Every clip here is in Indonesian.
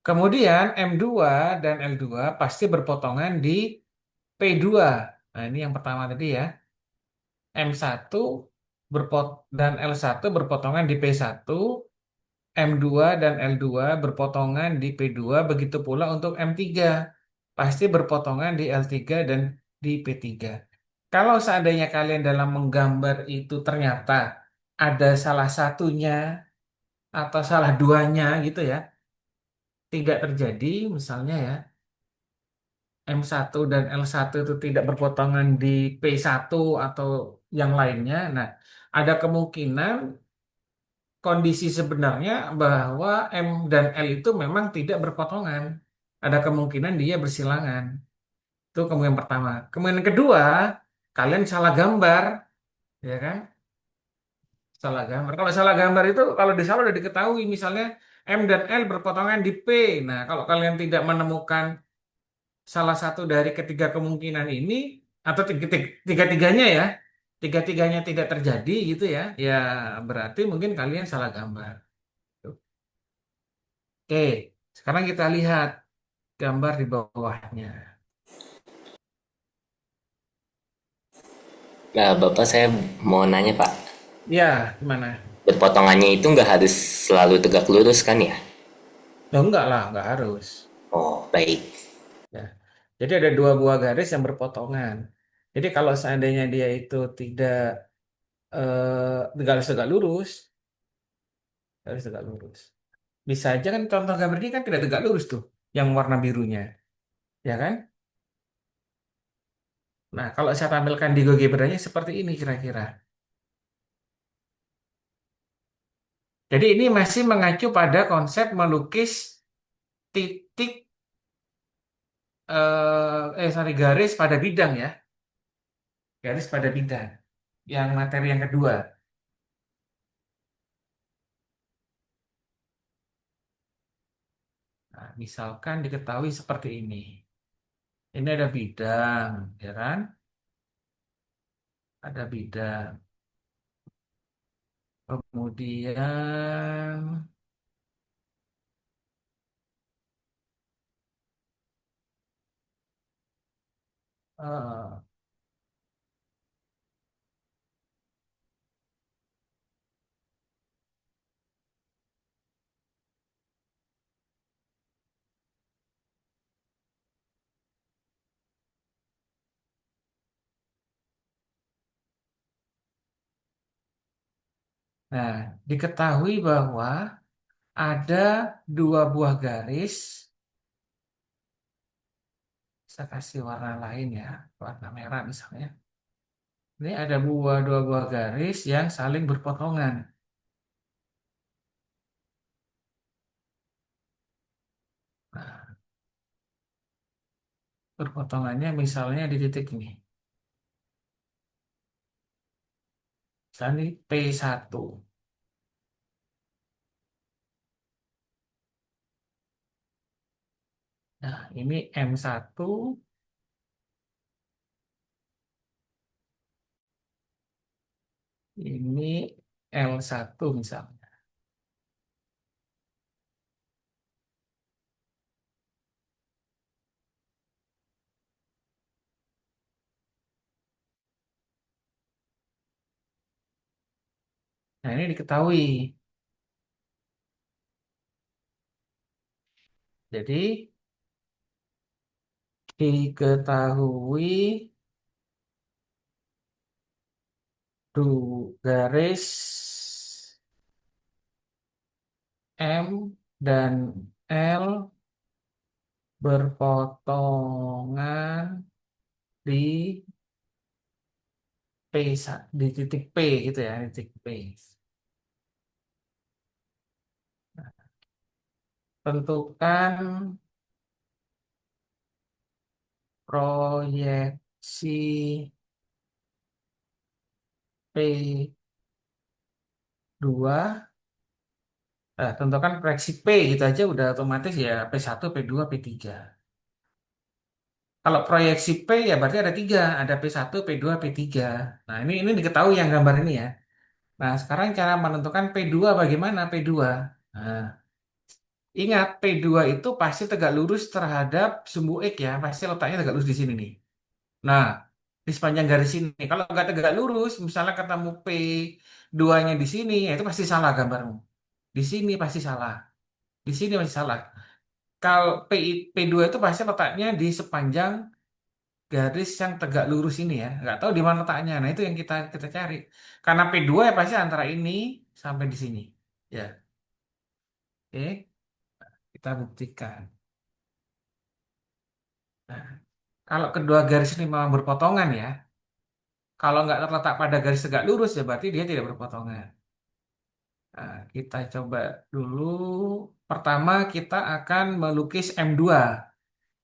Kemudian M2 dan L2 pasti berpotongan di P2. Nah, ini yang pertama tadi ya. M1 dan L1 berpotongan di P1, M2 dan L2 berpotongan di P2, begitu pula untuk M3. Pasti berpotongan di L3 dan di P3. Kalau seandainya kalian dalam menggambar itu ternyata ada salah satunya atau salah duanya gitu ya, tidak terjadi misalnya ya, M1 dan L1 itu tidak berpotongan di P1 atau yang lainnya. Nah, ada kemungkinan kondisi sebenarnya bahwa M dan L itu memang tidak berpotongan. Ada kemungkinan dia bersilangan. Itu kemungkinan pertama. Kemungkinan kedua, kalian salah gambar, ya kan? Salah gambar. Kalau salah gambar itu kalau di sana udah diketahui misalnya M dan L berpotongan di P. Nah, kalau kalian tidak menemukan salah satu dari ketiga kemungkinan ini atau tiga-tiganya ya, tiga-tiganya tidak terjadi gitu ya, ya berarti mungkin kalian salah gambar. Oke, sekarang kita lihat gambar di bawahnya. Nah, Bapak saya mau nanya Pak, Ya, gimana? berpotongannya itu nggak harus selalu tegak lurus kan ya? Oh, enggak lah, enggak harus. Oh, baik. Ya. Jadi ada dua buah garis yang berpotongan. Jadi kalau seandainya dia itu tidak garis tegak lurus, garis tegak lurus. Bisa aja kan contoh gambar ini kan tidak tegak lurus tuh, yang warna birunya, ya kan? Nah, kalau saya tampilkan di GeoGebranya seperti ini kira-kira. Jadi ini masih mengacu pada konsep melukis titik sorry garis pada bidang ya, garis pada bidang. Yang materi yang kedua. Nah, misalkan diketahui seperti ini. Ini ada bidang, ya kan? Ada bidang. Kemudian, eh, nah, diketahui bahwa ada dua buah garis. Saya kasih warna lain ya, warna merah misalnya. Ini ada dua buah garis yang saling berpotongan. Nah, berpotongannya misalnya di titik ini. Misalnya ini P1. Nah, ini M1, ini L1 misalnya. Nah, ini diketahui. Jadi, diketahui garis M dan L berpotongan di di titik P gitu ya, titik P. Tentukan proyeksi P2. Nah, tentukan proyeksi P gitu aja udah otomatis ya P1, P2, P3. Kalau proyeksi P ya berarti ada tiga, ada P1, P2, P3. Nah, ini diketahui yang gambar ini ya. Nah, sekarang cara menentukan P2 bagaimana P2? Nah, Ingat, P2 itu pasti tegak lurus terhadap sumbu X ya. Pasti letaknya tegak lurus di sini nih. Nah, di sepanjang garis ini. Kalau nggak tegak lurus, misalnya ketemu P2-nya di sini, ya itu pasti salah gambarmu. Di sini pasti salah. Di sini pasti salah. Kalau P2 itu pasti letaknya di sepanjang garis yang tegak lurus ini ya. Nggak tahu di mana letaknya. Nah, itu yang kita kita cari. Karena P2 ya pasti antara ini sampai di sini. Ya, oke. Kita buktikan. Nah, kalau kedua garis ini memang berpotongan ya. Kalau nggak terletak pada garis tegak lurus ya berarti dia tidak berpotongan. Nah, kita coba dulu. Pertama kita akan melukis M2.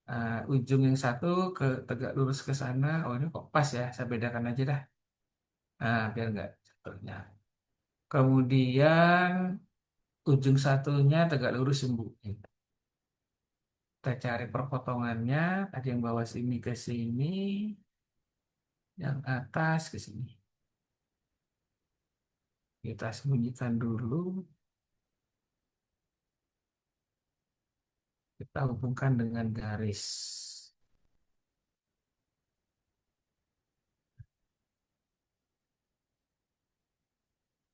Nah, ujung yang satu ke tegak lurus ke sana. Oh ini kok pas ya. Saya bedakan aja dah. Nah, biar nggak jatuhnya. Kemudian ujung satunya tegak lurus sembunyi. Kita cari perpotongannya. Tadi yang bawah sini ke sini. Yang atas ke sini. Kita sembunyikan dulu. Kita hubungkan dengan garis.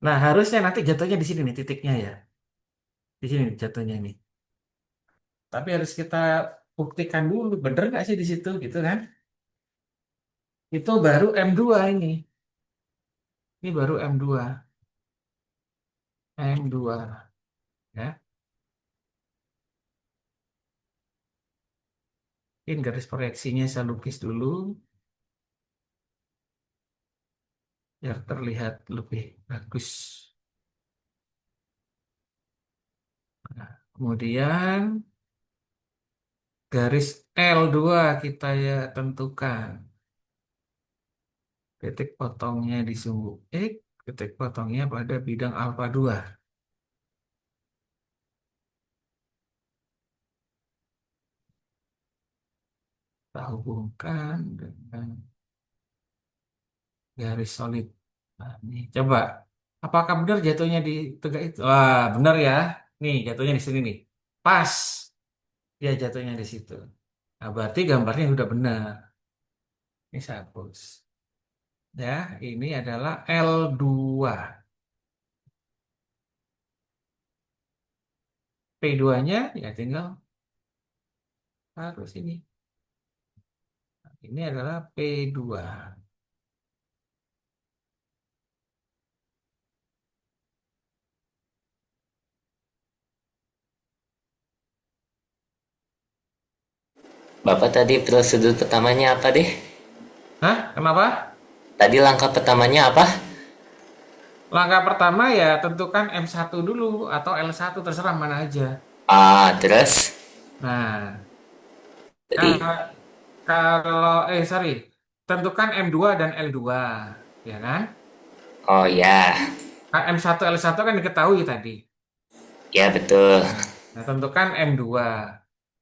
Nah, harusnya nanti jatuhnya di sini nih titiknya ya. Di sini nih jatuhnya nih. Tapi harus kita buktikan dulu, bener nggak sih di situ gitu kan? Itu baru M2 ini. Ini baru M2. M2 ya. Ini garis proyeksinya saya lukis dulu biar terlihat lebih bagus. Nah, kemudian garis L2 kita ya tentukan. Titik potongnya di sumbu X, titik potongnya pada bidang alfa 2. Kita hubungkan dengan garis solid. Nah, ini coba. Apakah benar jatuhnya di tegak itu? Wah, benar ya. Nih, jatuhnya di sini nih. Pas. Dia jatuhnya di situ. Nah, berarti gambarnya sudah benar. Ini saya hapus. Ya, ini adalah L2. P2-nya ya tinggal harus ini. Ini adalah P2. Bapak tadi prosedur pertamanya apa deh? Hah? Kenapa? Tadi langkah pertamanya apa? Langkah pertama ya tentukan M1 dulu atau L1 terserah mana aja. Ah, terus Nah, tadi. ka- kalau sorry, tentukan M2 dan L2, ya kan? Oh ya, M1 L1 kan diketahui tadi. ya betul. Nah, tentukan M2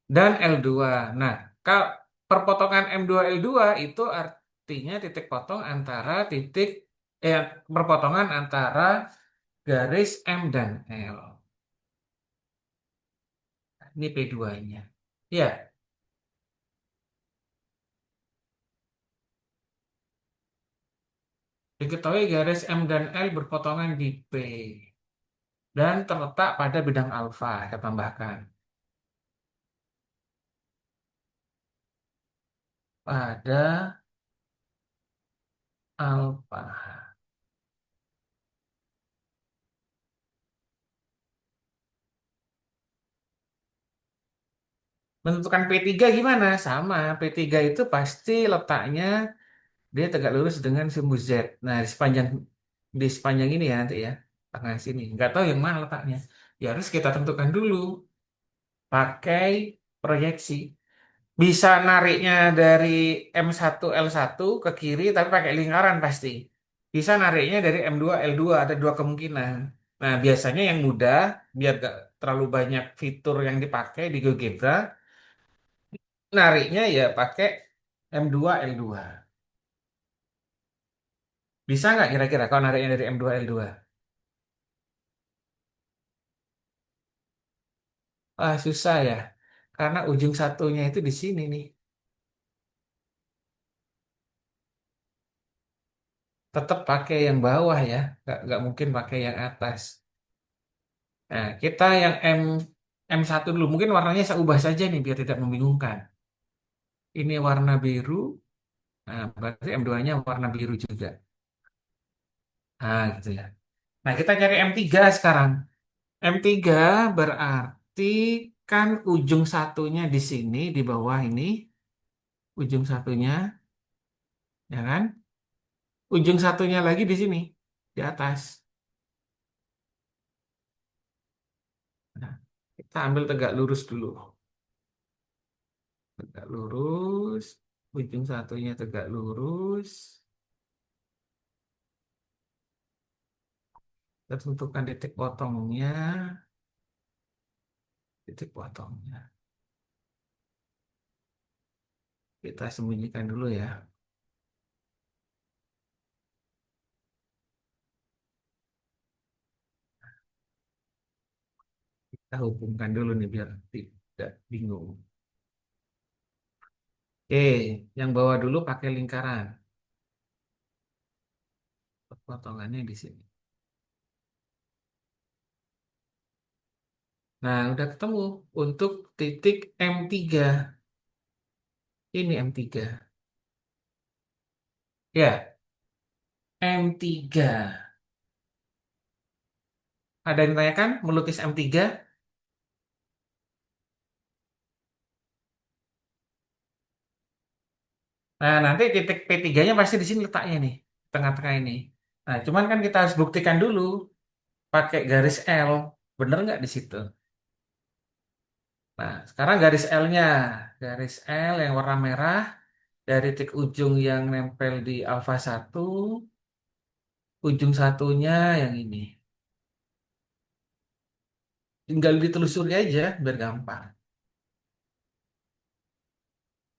dan L2. Nah, kalau perpotongan M2 L2 itu artinya titik potong antara perpotongan antara garis M dan L. Ini P2-nya. Ya, diketahui garis M dan L berpotongan di P dan terletak pada bidang alfa. Saya tambahkan pada alfa. Menentukan P3 gimana? Sama, P3 itu pasti letaknya dia tegak lurus dengan sumbu Z. Nah, di sepanjang ini ya nanti ya, tengah sini. Nggak tahu yang mana letaknya. Ya harus kita tentukan dulu pakai proyeksi. Bisa nariknya dari M1 L1 ke kiri tapi pakai lingkaran pasti. Bisa nariknya dari M2 L2 ada dua kemungkinan. Nah, biasanya yang mudah biar gak terlalu banyak fitur yang dipakai di GeoGebra, nariknya ya pakai M2 L2. Bisa nggak kira-kira kalau nariknya dari M2 L2? Wah, susah ya. Karena ujung satunya itu di sini nih. Tetap pakai yang bawah ya. Nggak mungkin pakai yang atas. Nah, kita yang M1 dulu. Mungkin warnanya saya ubah saja nih biar tidak membingungkan. Ini warna biru. Nah, berarti M2-nya warna biru juga. Nah, gitu ya. Nah, kita cari M3 sekarang. M3 berarti kan ujung satunya di sini, di bawah ini. Ujung satunya, ya kan? Ujung satunya lagi di sini, di atas. Nah, kita ambil tegak lurus dulu. Tegak lurus. Ujung satunya tegak lurus. Kita tentukan titik potongnya. Titik potongnya. Kita sembunyikan dulu ya. Kita hubungkan dulu nih biar tidak bingung. Oke, yang bawah dulu pakai lingkaran. Potongannya di sini. Nah, udah ketemu untuk titik M3. Ini M3. Ya, M3. Ada yang tanyakan melukis M3? Nah, nanti titik P3-nya pasti di sini letaknya nih, tengah-tengah ini. Nah, cuman kan kita harus buktikan dulu pakai garis L. Bener nggak di situ? Nah, sekarang garis L-nya. Garis L yang warna merah dari titik ujung yang nempel di alfa satu, ujung satunya yang ini. Tinggal ditelusuri aja biar gampang.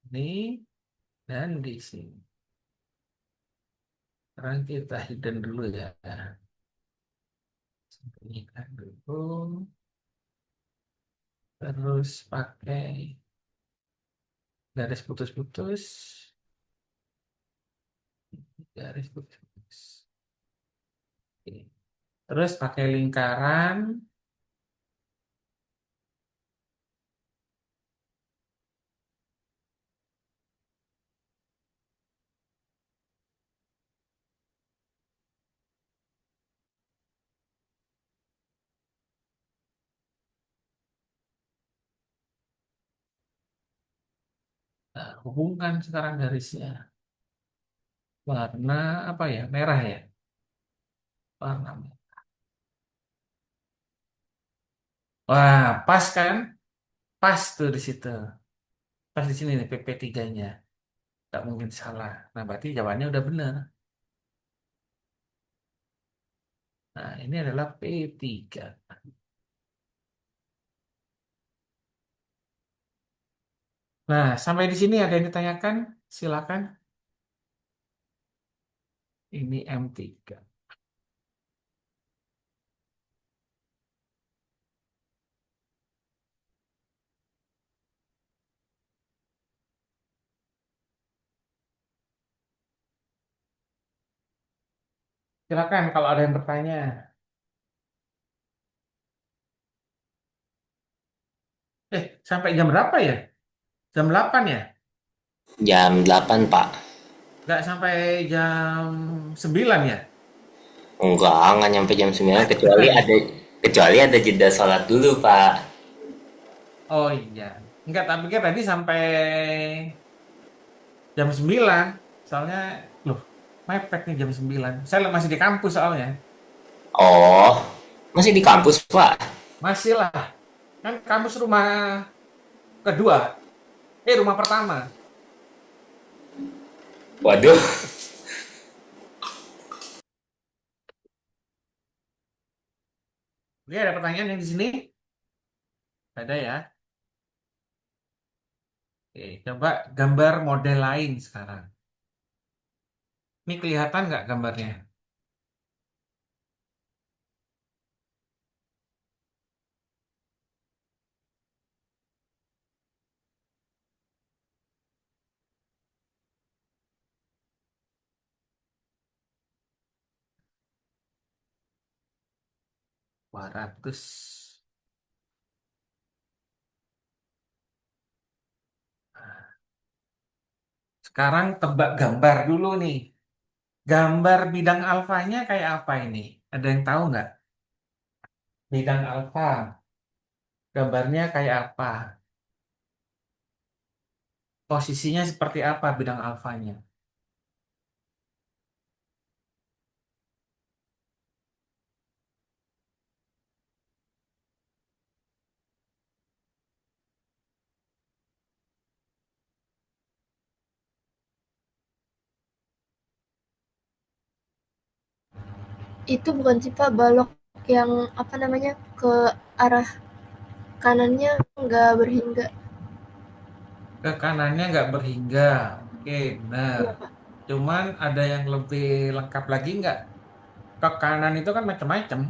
Ini dan di sini. Sekarang kita hidden dulu ya. Sembunyikan dulu. Terus pakai garis putus-putus. Garis putus-putus. Oke. Terus pakai lingkaran. Nah, hubungkan sekarang garisnya. Warna apa ya? Merah ya? Warna merah. Wah, pas kan? Pas tuh di situ. Pas di sini nih PP3-nya. Nggak mungkin salah. Nah, berarti jawabannya udah benar. Nah, ini adalah P3. Nah, sampai di sini ada yang ditanyakan? Silakan. Ini M3. Silakan kalau ada yang bertanya. Sampai jam berapa ya? Jam 8 ya? Jam 8, Pak. Nggak sampai jam 9 ya? Enggak nyampe jam 9 kecuali ada jeda sholat dulu, Pak. Oh iya. Enggak, tapi pikir tadi sampai jam 9. Soalnya, loh, mepet nih jam 9. Saya masih di kampus soalnya. Oh, masih di kampus, Pak? Masih lah. Kan kampus rumah kedua. Rumah pertama. Waduh. Oke, ada pertanyaan yang di sini? Ada ya. Oke, coba gambar model lain sekarang. Ini kelihatan nggak gambarnya? 200. Sekarang tebak gambar dulu nih. Gambar bidang alfanya kayak apa ini? Ada yang tahu nggak? Bidang alfa, gambarnya kayak apa? Posisinya seperti apa bidang alfanya? Itu bukan sih Pak balok yang apa namanya ke arah kanannya nggak berhingga. Ke kanannya nggak berhingga. Oke, benar. Iya Pak. Cuman ada yang lebih lengkap lagi nggak? Ke kanan itu kan macam-macam.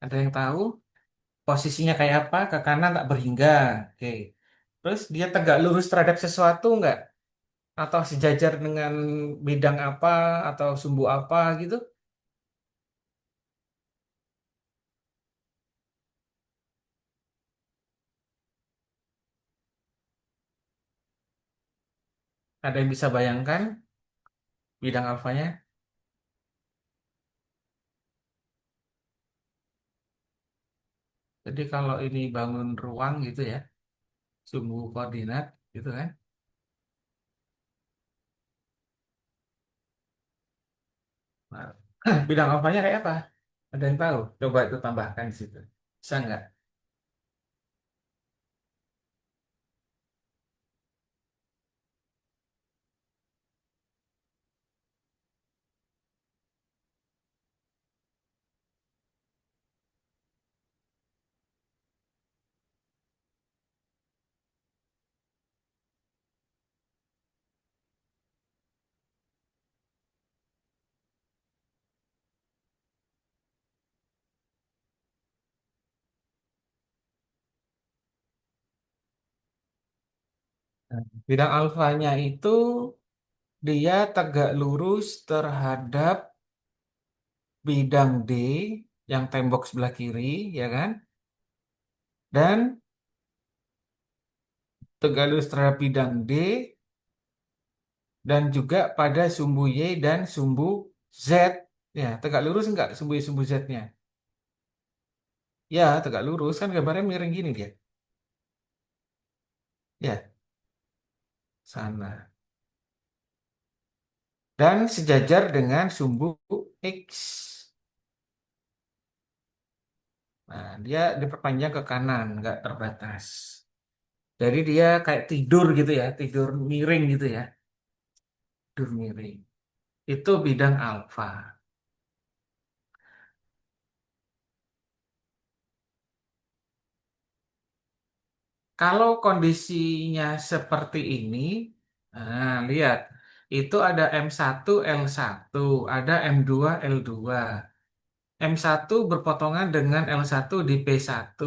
Ada yang tahu posisinya kayak apa? Ke kanan tak berhingga. Oke. Terus dia tegak lurus terhadap sesuatu nggak? Atau sejajar dengan bidang apa atau sumbu apa gitu? Ada yang bisa bayangkan bidang alfanya? Jadi kalau ini bangun ruang gitu ya, sumbu koordinat gitu kan. Nah, bidang alfanya kayak apa? Ada yang tahu? Coba itu tambahkan di situ. Bisa nggak? Nah, bidang alfanya itu dia tegak lurus terhadap bidang D yang tembok sebelah kiri, ya kan? Dan tegak lurus terhadap bidang D dan juga pada sumbu Y dan sumbu Z. Ya, tegak lurus enggak sumbu Y sumbu Z-nya? Ya, tegak lurus kan gambarnya miring gini dia. Ya, sana. Dan sejajar dengan sumbu X. Nah, dia diperpanjang ke kanan, nggak terbatas. Jadi dia kayak tidur gitu ya, tidur miring gitu ya, tidur miring. Itu bidang alfa. Kalau kondisinya seperti ini, nah lihat, itu ada M1 L1, ada M2 L2. M1 berpotongan dengan L1 di P1.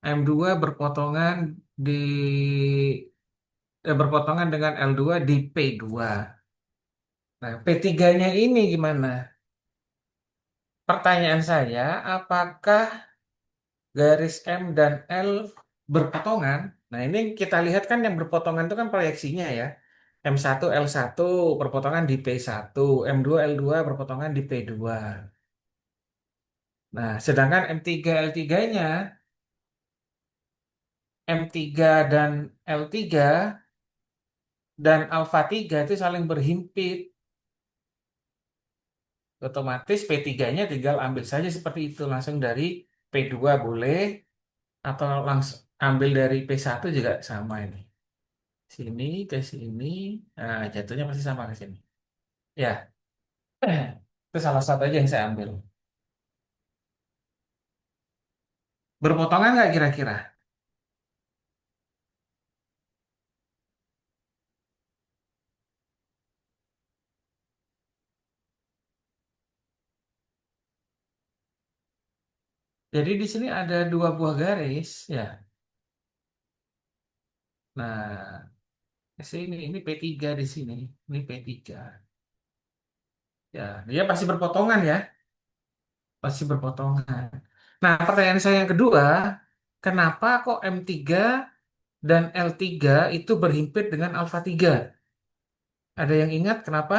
M2 berpotongan di berpotongan dengan L2 di P2. Nah, P3-nya ini gimana? Pertanyaan saya, apakah garis M dan L berpotongan? Nah, ini kita lihat kan yang berpotongan itu kan proyeksinya ya. M1 L1 berpotongan di P1, M2 L2 berpotongan di P2. Nah, sedangkan M3 L3-nya, M3 dan L3 dan alfa 3 itu saling berhimpit. Otomatis P3-nya tinggal ambil saja seperti itu. Langsung dari P2 boleh, atau langsung ambil dari P1 juga sama ini. Sini ke sini, nah jatuhnya pasti sama ke sini. Ya, itu salah satu aja yang saya ambil. Berpotongan nggak kira-kira? Jadi di sini ada dua buah garis, ya. Nah, di sini ini P3 di sini, ini P3. Ya, dia pasti berpotongan ya, pasti berpotongan. Nah, pertanyaan saya yang kedua, kenapa kok M3 dan L3 itu berhimpit dengan alfa 3? Ada yang ingat kenapa?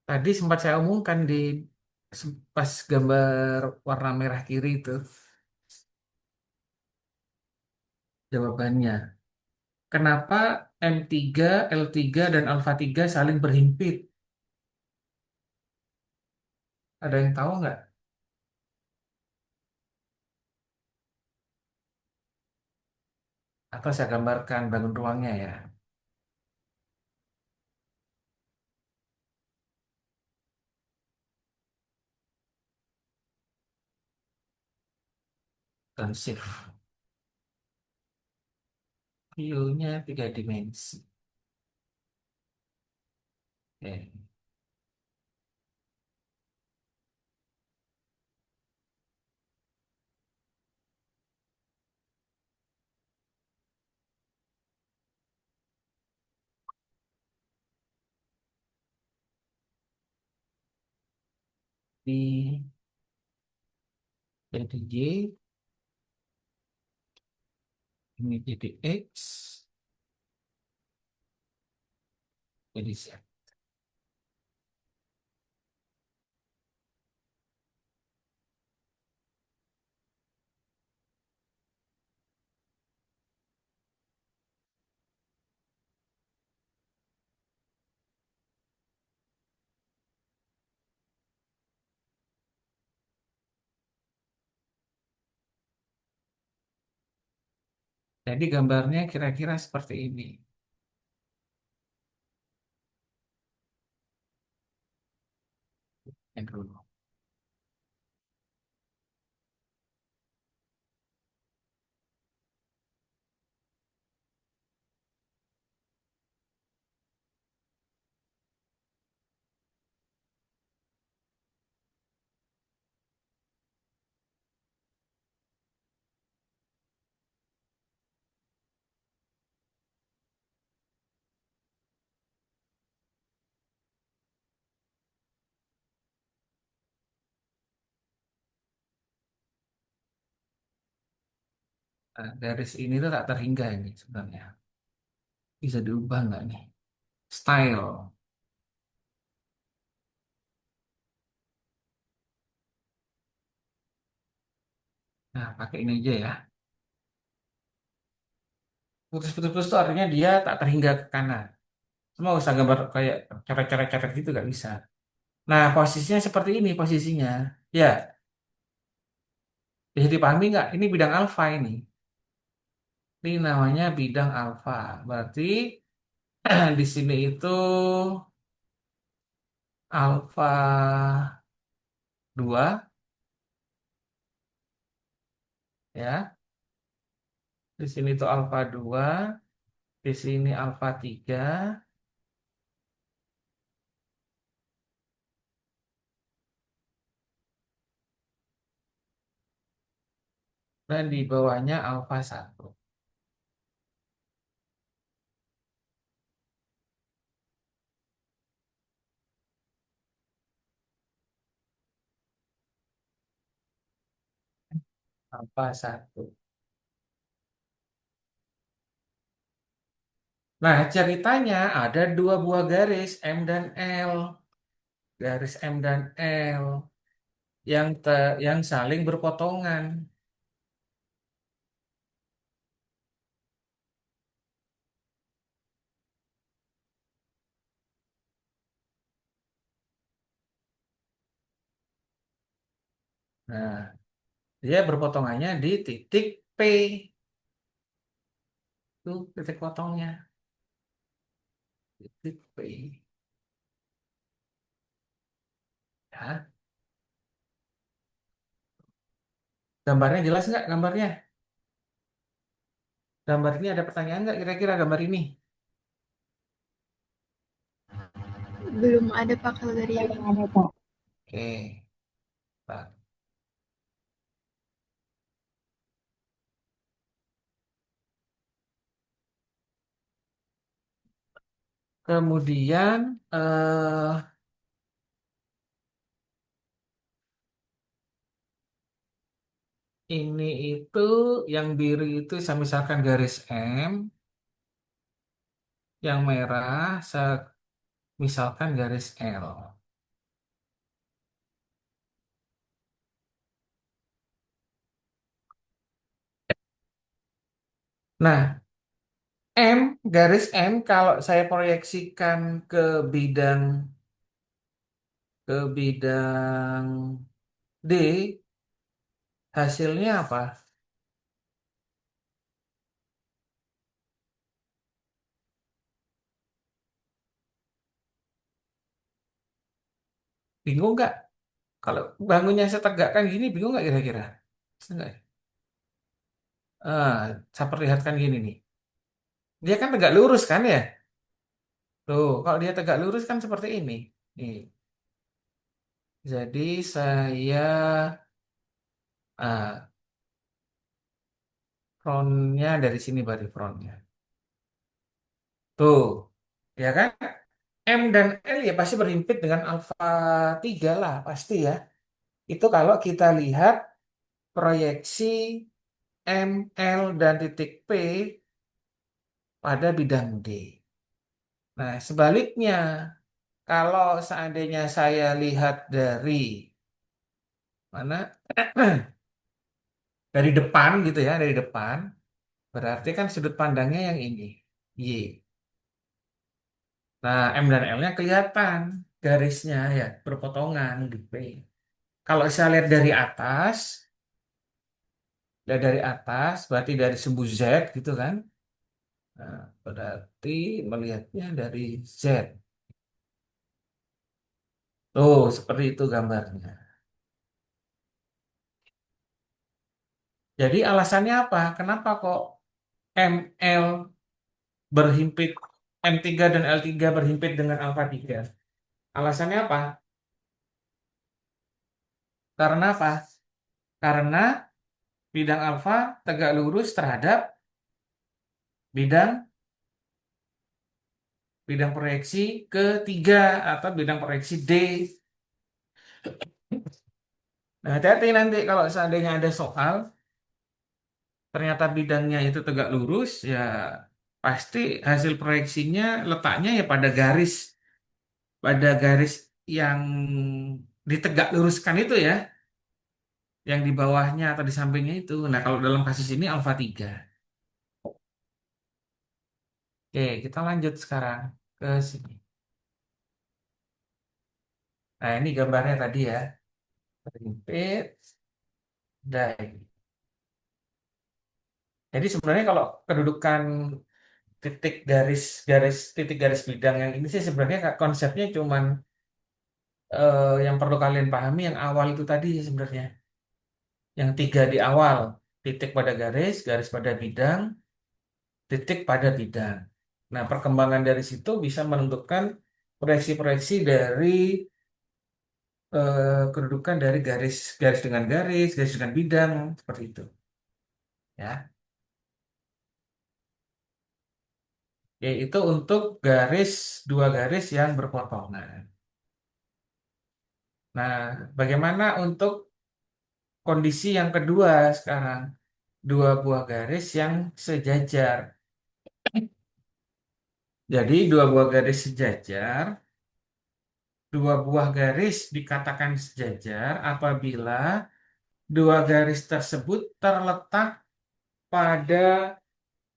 Tadi sempat saya omongkan di pas gambar warna merah kiri itu jawabannya. Kenapa M3, L3, dan alfa 3 saling berhimpit? Ada yang tahu nggak? Atau saya gambarkan bangun ruangnya ya. Shift. View-nya tiga dimensi. Oke. Di jadi Y, ini jadi X, jadi Z. Jadi gambarnya kira-kira seperti ini. Yang dulu. Nah, garis ini tuh tak terhingga ini sebenarnya. Bisa diubah nggak nih? Style. Nah, pakai ini aja ya. Putus-putus itu artinya dia tak terhingga ke kanan. Cuma usah gambar kayak coret-coret-coret gitu nggak bisa. Nah, posisinya seperti ini posisinya. Ya, bisa dipahami nggak? Ini bidang alfa ini. Ini namanya bidang alfa. Berarti di sini itu alfa 2 ya. Di sini itu alfa 2, di sini alfa 3 dan di bawahnya alfa 1. Alfa 1. Nah, ceritanya ada dua buah garis M dan L. Garis M dan L yang saling berpotongan. Nah, dia berpotongannya di titik P. Tuh, titik potongnya. Titik P. Ya. Gambarnya jelas nggak gambarnya? Gambar ini ada pertanyaan nggak kira-kira gambar ini? Belum ada Pak kalau dari yang ini. Oke. Nah, kemudian ini itu yang biru itu saya misalkan garis M, yang merah saya misalkan garis L. Nah, M, garis M kalau saya proyeksikan ke bidang ke bidang D, hasilnya apa? Bingung nggak? Kalau bangunnya saya tegakkan gini, bingung nggak kira-kira? Enggak. Ah, saya perlihatkan gini nih. Dia kan tegak lurus kan ya? Tuh, kalau dia tegak lurus kan seperti ini. Nih. Jadi saya frontnya dari sini berarti frontnya. Tuh, ya kan? M dan L ya pasti berhimpit dengan alfa 3 lah, pasti ya. Itu kalau kita lihat proyeksi M, L, dan titik P pada bidang D. Nah, sebaliknya, kalau seandainya saya lihat dari mana? Dari depan gitu ya, dari depan, berarti kan sudut pandangnya yang ini, Y. Nah, M dan L-nya kelihatan garisnya ya, berpotongan di P. Kalau saya lihat dari atas, berarti dari sumbu Z gitu kan. Nah, berarti melihatnya dari Z. Tuh, seperti itu gambarnya. Jadi alasannya apa? Kenapa kok ML berhimpit, M3 dan L3 berhimpit dengan alfa 3? Alasannya apa? Karena apa? Karena bidang alfa tegak lurus terhadap bidang bidang proyeksi ketiga atau bidang proyeksi D. Nah, hati-hati nanti kalau seandainya ada soal, ternyata bidangnya itu tegak lurus, ya pasti hasil proyeksinya letaknya ya pada garis yang ditegak luruskan itu ya, yang di bawahnya atau di sampingnya itu. Nah, kalau dalam kasus ini alfa 3. Oke, kita lanjut sekarang ke sini. Nah, ini gambarnya tadi ya. Repeat, die. Jadi sebenarnya kalau kedudukan titik garis bidang yang ini sih sebenarnya konsepnya cuman yang perlu kalian pahami yang awal itu tadi sebenarnya. Yang tiga di awal, titik pada garis, garis pada bidang, titik pada bidang. Nah, perkembangan dari situ bisa menentukan proyeksi-proyeksi dari kedudukan dari garis, garis dengan bidang, seperti itu. Ya, yaitu untuk dua garis yang berpotongan. Nah, bagaimana untuk kondisi yang kedua sekarang? Dua buah garis yang sejajar. Jadi, dua buah garis sejajar. Dua buah garis dikatakan sejajar apabila dua garis tersebut terletak pada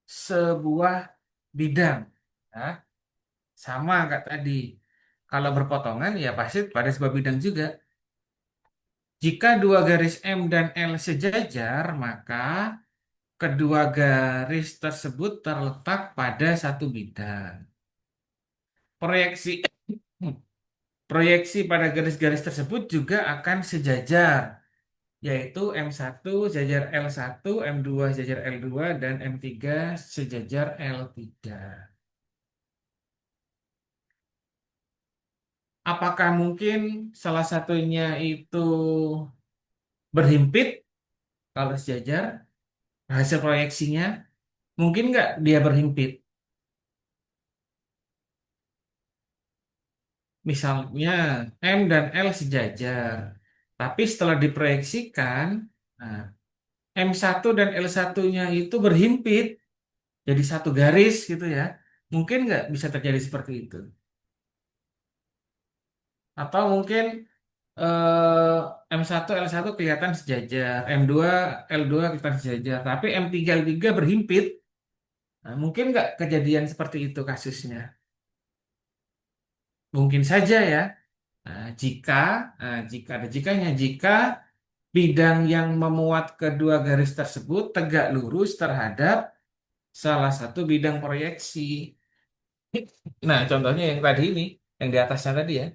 sebuah bidang. Ya, sama kayak tadi. Kalau berpotongan ya pasti pada sebuah bidang juga. Jika dua garis M dan L sejajar, maka kedua garis tersebut terletak pada satu bidang. Proyeksi proyeksi pada garis-garis tersebut juga akan sejajar, yaitu M1 sejajar L1, M2 sejajar L2, dan M3 sejajar L3. Apakah mungkin salah satunya itu berhimpit kalau sejajar hasil proyeksinya? Mungkin nggak dia berhimpit? Misalnya M dan L sejajar, tapi setelah diproyeksikan, nah, M1 dan L1-nya itu berhimpit jadi satu garis gitu ya. Mungkin nggak bisa terjadi seperti itu? Atau mungkin M1 L1 kelihatan sejajar, M2 L2 kelihatan sejajar, tapi M3 L3 berhimpit. Nah, mungkin nggak kejadian seperti itu kasusnya? Mungkin saja ya. Nah, jika ada jikanya, jika bidang yang memuat kedua garis tersebut tegak lurus terhadap salah satu bidang proyeksi. Nah, contohnya yang tadi ini, yang di atasnya tadi ya.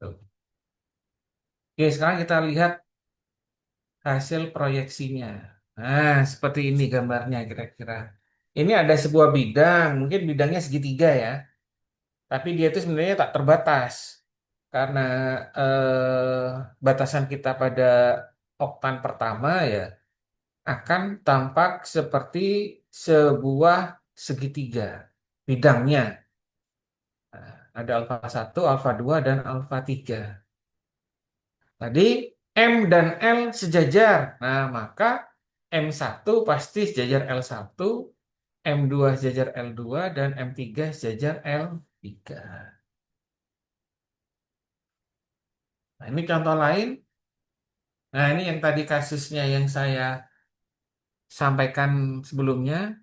Tuh. Oke, sekarang kita lihat hasil proyeksinya. Nah, seperti ini gambarnya kira-kira. Ini ada sebuah bidang, mungkin bidangnya segitiga ya, tapi dia itu sebenarnya tak terbatas. Karena batasan kita pada oktan pertama ya akan tampak seperti sebuah segitiga bidangnya. Nah, ada alfa satu, alfa 2 dan alfa 3. Tadi M dan L sejajar. Nah, maka M1 pasti sejajar L1, M2 sejajar L2, dan M3 sejajar L3. Nah, ini contoh lain. Nah, ini yang tadi kasusnya yang saya sampaikan sebelumnya.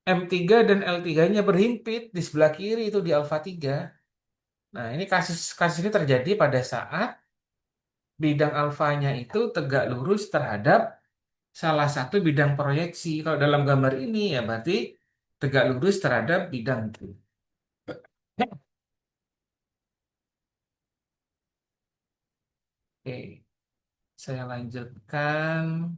M3 dan L3-nya berhimpit di sebelah kiri itu di alfa 3. Nah, ini kasus ini terjadi pada saat bidang alfanya itu tegak lurus terhadap salah satu bidang proyeksi. Kalau dalam gambar ini ya berarti tegak lurus terhadap bidang itu. Oke, saya lanjutkan.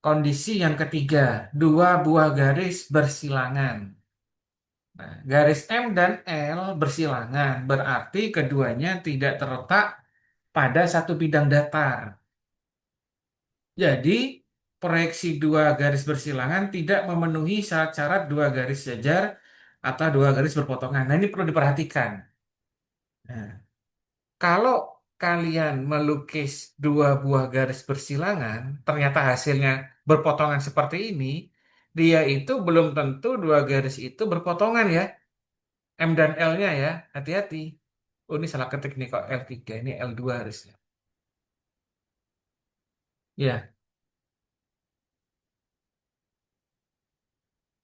Kondisi yang ketiga, dua buah garis bersilangan. Nah, garis M dan L bersilangan, berarti keduanya tidak terletak pada satu bidang datar. Jadi, proyeksi dua garis bersilangan tidak memenuhi syarat-syarat dua garis sejajar atau dua garis berpotongan. Nah, ini perlu diperhatikan. Nah, kalau kalian melukis dua buah garis bersilangan, ternyata hasilnya berpotongan seperti ini, dia itu belum tentu dua garis itu berpotongan ya. M dan L-nya ya, hati-hati. Oh, ini salah ketik nih kok L3, ini L2 harusnya. Ya,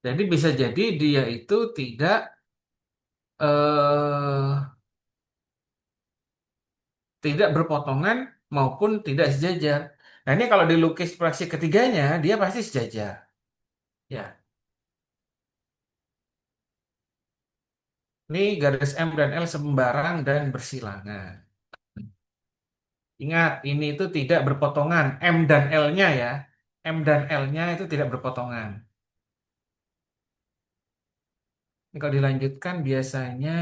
jadi bisa jadi dia itu eh tidak berpotongan maupun tidak sejajar. Nah, ini kalau dilukis proyeksi ketiganya, dia pasti sejajar. Ya, ini garis M dan L sembarang dan bersilangan. Ingat, ini itu tidak berpotongan. M dan L-nya ya. M dan L-nya itu tidak berpotongan. Ini kalau dilanjutkan biasanya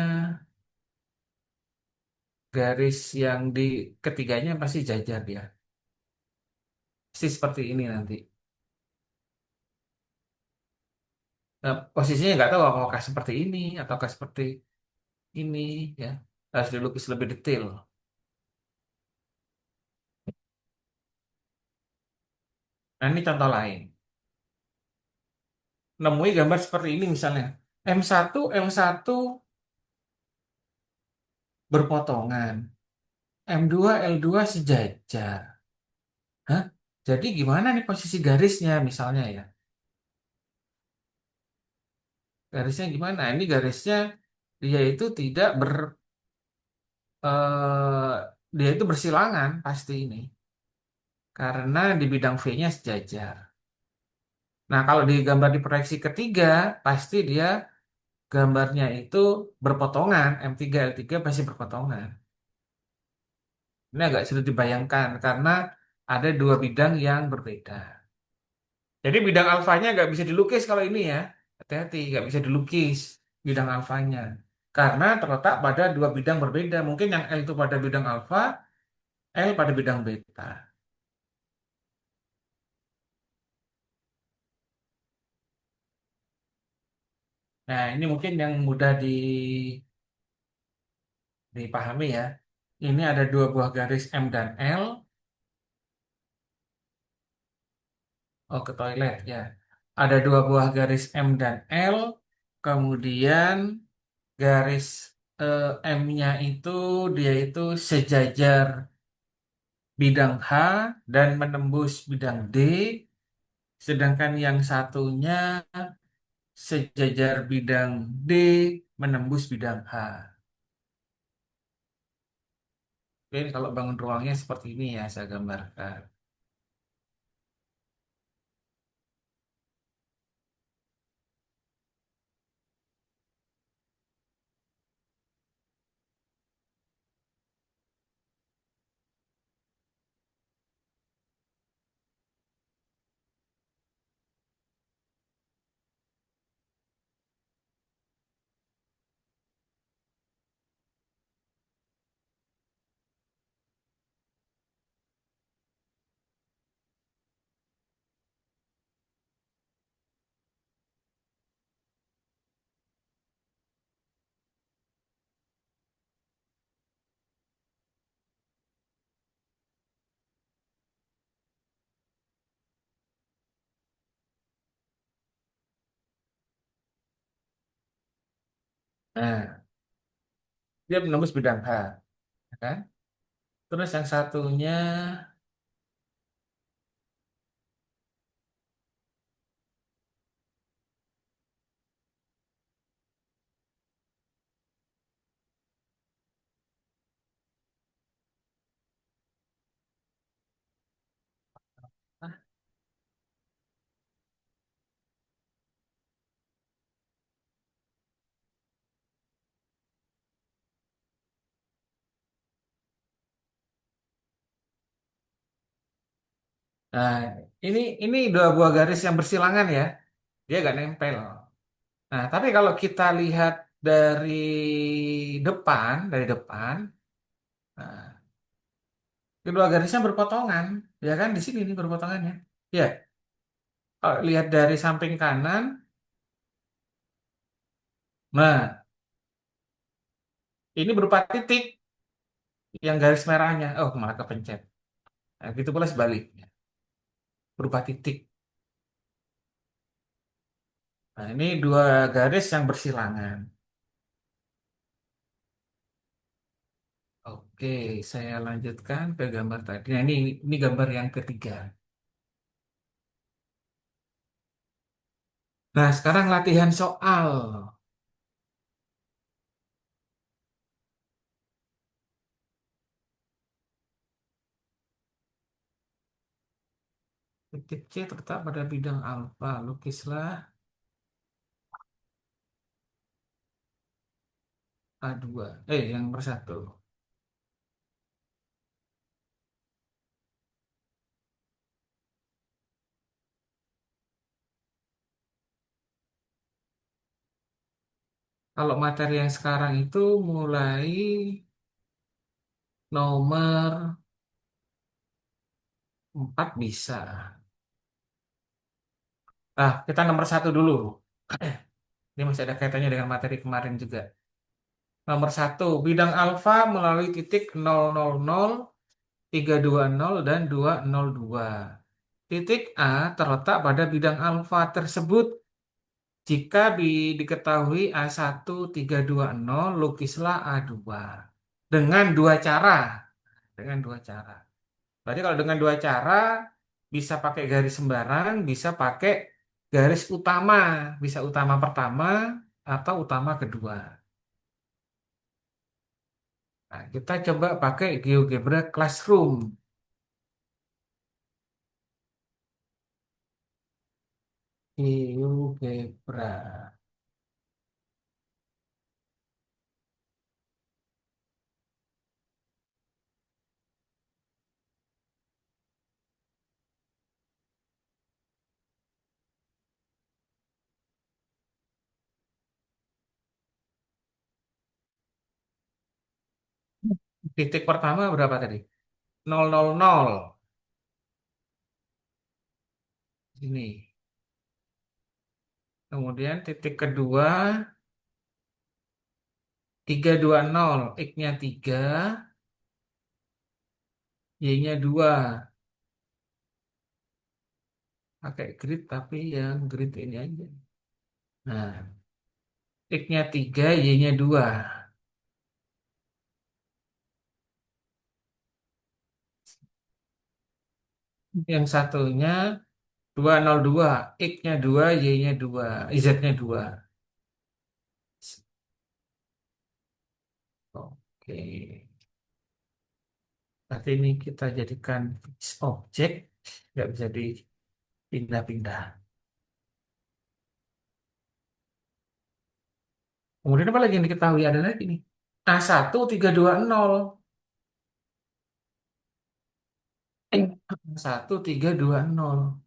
garis yang di ketiganya pasti jajar ya. Pasti seperti ini nanti. Nah, posisinya nggak tahu apakah seperti ini ataukah seperti ini ya. Harus dilukis lebih detail. Nah, ini contoh lain. Nemui gambar seperti ini misalnya. M1, L1 berpotongan. M2, L2 sejajar. Hah? Jadi gimana nih posisi garisnya misalnya ya? Garisnya gimana? Ini garisnya dia itu tidak eh, dia itu bersilangan pasti ini. Karena di bidang V-nya sejajar. Nah, kalau di gambar di proyeksi ketiga, pasti dia gambarnya itu berpotongan. M3, L3 pasti berpotongan. Ini agak sulit dibayangkan karena ada dua bidang yang berbeda. Jadi bidang alfanya nggak bisa dilukis kalau ini ya. Hati-hati, nggak bisa dilukis bidang alfanya. Karena terletak pada dua bidang berbeda. Mungkin yang L itu pada bidang alfa, L pada bidang beta. Nah, ini mungkin yang mudah dipahami ya. Ini ada dua buah garis M dan L. Oh, ke toilet ya. Ada dua buah garis M dan L. Kemudian garis M-nya itu dia itu sejajar bidang H dan menembus bidang D. Sedangkan yang satunya sejajar bidang D menembus bidang H. Oke, kalau bangun ruangnya seperti ini ya saya gambarkan. Nah, dia menembus bidang H, ya kan? Terus yang satunya, nah ini dua buah garis yang bersilangan ya, dia gak nempel. Nah, tapi kalau kita lihat dari depan, nah, kedua garisnya berpotongan, ya kan? Di sini nih berpotongannya. Ya, kalau lihat dari samping kanan, nah ini berupa titik yang garis merahnya. Oh, malah kepencet. Nah, gitu pula sebaliknya, berupa titik. Nah, ini dua garis yang bersilangan. Oke, saya lanjutkan ke gambar tadi. Nah, ini gambar yang ketiga. Nah, sekarang latihan soal. Titik C terletak pada bidang alfa. Lukislah A2. Yang nomor satu. Kalau materi yang sekarang itu mulai nomor 4 bisa. Nah, kita nomor satu dulu. Ini masih ada kaitannya dengan materi kemarin juga. Nomor satu, bidang alfa melalui titik 000, 320 dan 202. Titik A terletak pada bidang alfa tersebut. Jika diketahui A1, 320, lukislah A2. Dengan dua cara. Dengan dua cara. Berarti kalau dengan dua cara, bisa pakai garis sembarang, bisa pakai garis utama. Bisa utama pertama atau utama kedua. Nah, kita coba pakai GeoGebra Classroom. GeoGebra. Titik pertama berapa tadi? 000. Ini. Kemudian titik kedua 320. X-nya 3, Y-nya 2. Pakai grid tapi yang grid ini aja. Nah, X-nya 3, Y-nya 2. Yang satunya 202. X-nya 2, Y-nya 2. Z-nya 2. Oke. Berarti ini kita jadikan fixed objek. Nggak bisa dipindah-pindah. Kemudian apa lagi yang diketahui? Ada lagi nih. A1320. 1320.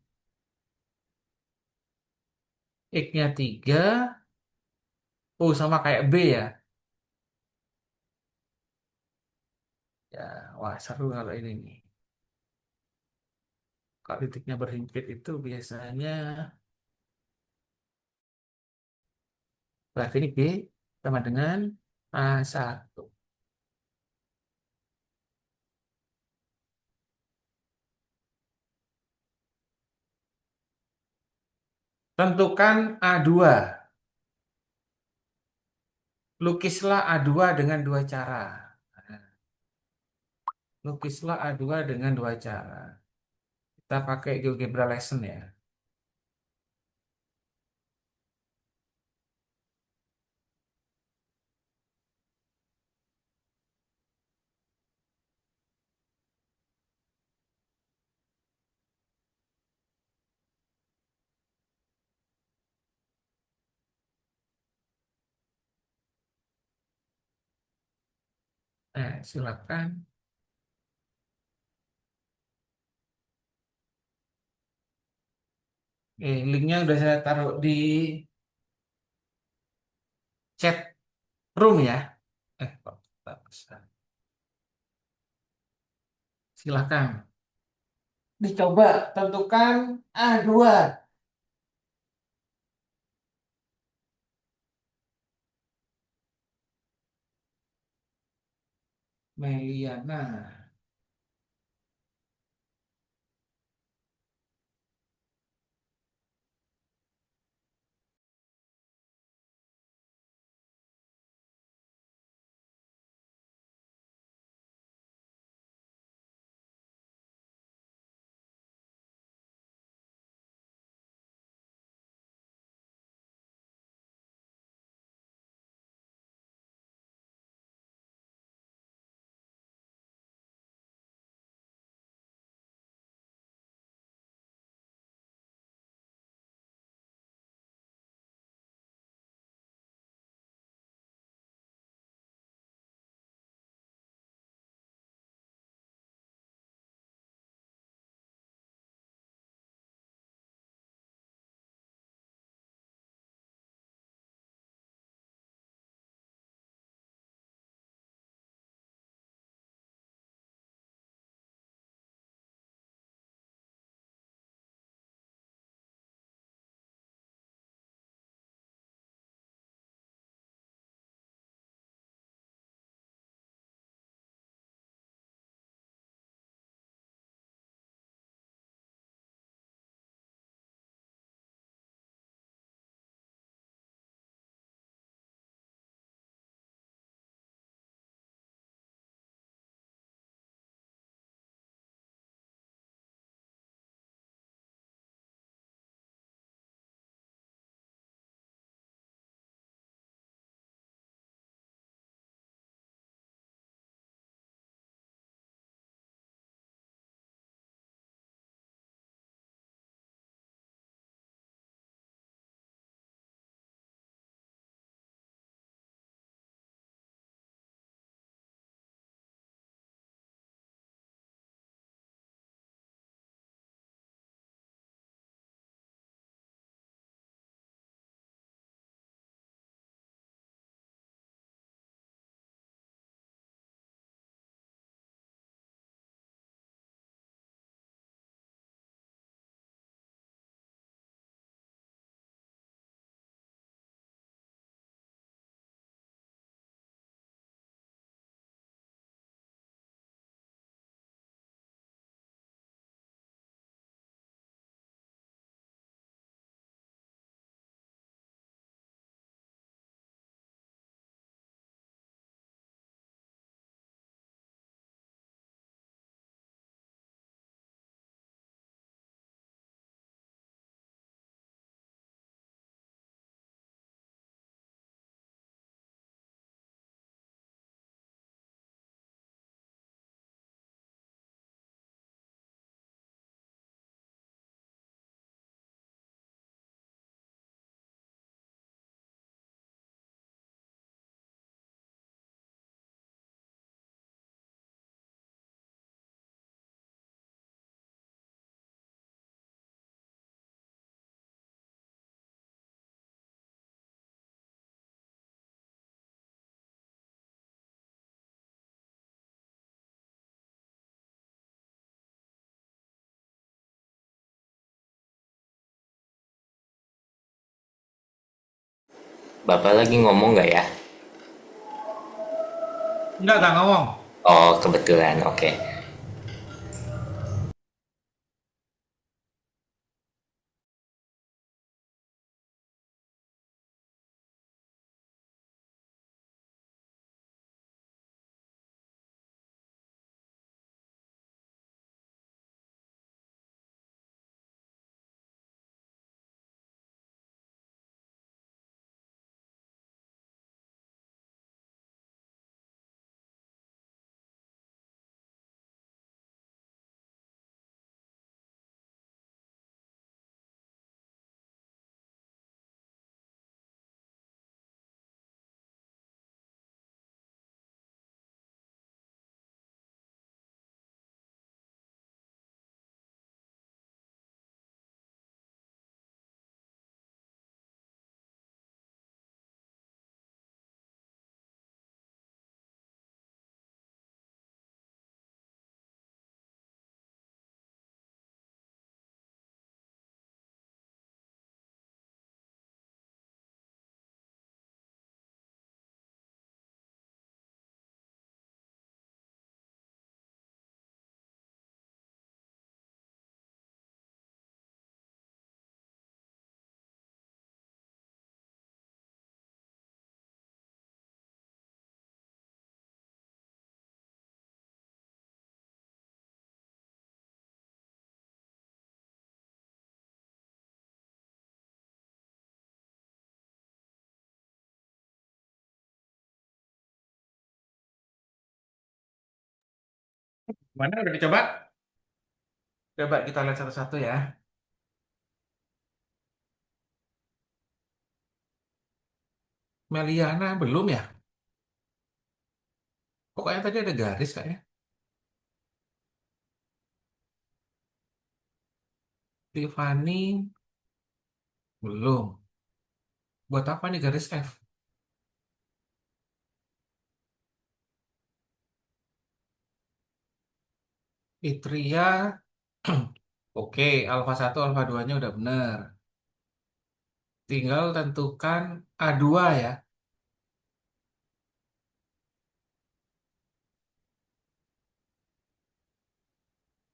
X-nya 3. Oh, sama kayak B ya. Ya, wah seru kalau ini nih. Kalau titiknya berhimpit itu biasanya berarti ini B sama dengan A1. Tentukan A2. Lukislah A2 dengan dua cara. Lukislah A2 dengan dua cara. Kita pakai GeoGebra Lesson ya. Silakan. Linknya udah saya taruh di chat room ya. Kok tak bisa. Silakan. Dicoba tentukan A2. Meliana. Bapak lagi ngomong nggak ya? Enggak ngomong. Oh, kebetulan. Oke. Mana udah dicoba? Coba kita lihat satu-satu ya. Meliana belum ya? Pokoknya tadi ada garis kayaknya. Tiffany belum. Buat apa nih garis F? Itria, oke, alfa satu alfa 2-nya udah bener. Tinggal tentukan A2 ya.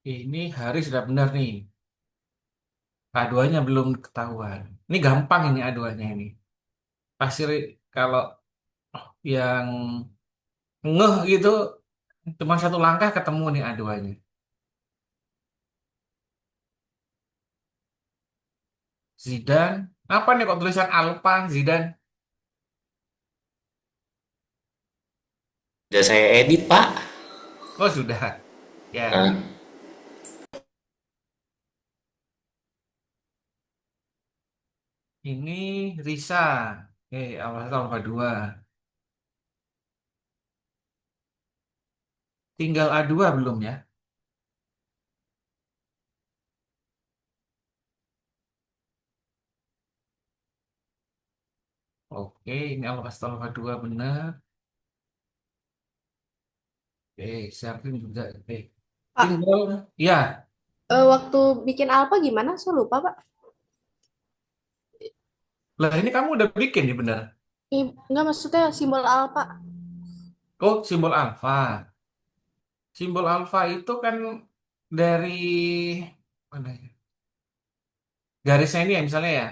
Ini Haris sudah benar nih. A2-nya belum ketahuan. Ini gampang ini A2-nya ini. Pasti kalau yang ngeh gitu cuma satu langkah ketemu nih A2-nya. Zidane, apa nih kok tulisan alfa Zidane? Udah saya edit, Pak. Oh sudah. Ya, Hah? ini Risa. Oke, alfa satu alfa 2. Tinggal A2 belum ya? Oke, ini alfa satu alfa 2 benar. Oke, siapin juga. Oke. Pak, Tinggal, ya. waktu bikin alpha gimana? Saya lupa, Pak. Lah ini kamu udah bikin nih benar. Enggak maksudnya simbol alpha. Oh, simbol alfa. Simbol alfa itu kan dari mana ya? Garisnya ini ya misalnya ya.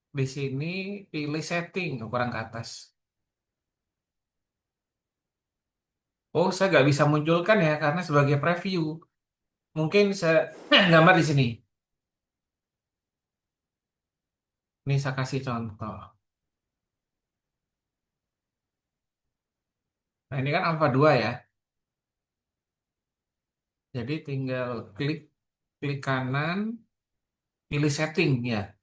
Di sini pilih setting kurang ke atas. Oh, saya nggak bisa munculkan ya karena sebagai preview. Mungkin saya gambar di sini. Ini saya kasih contoh. Nah, ini kan alfa 2 ya. Jadi tinggal klik klik kanan, pilih setting ya.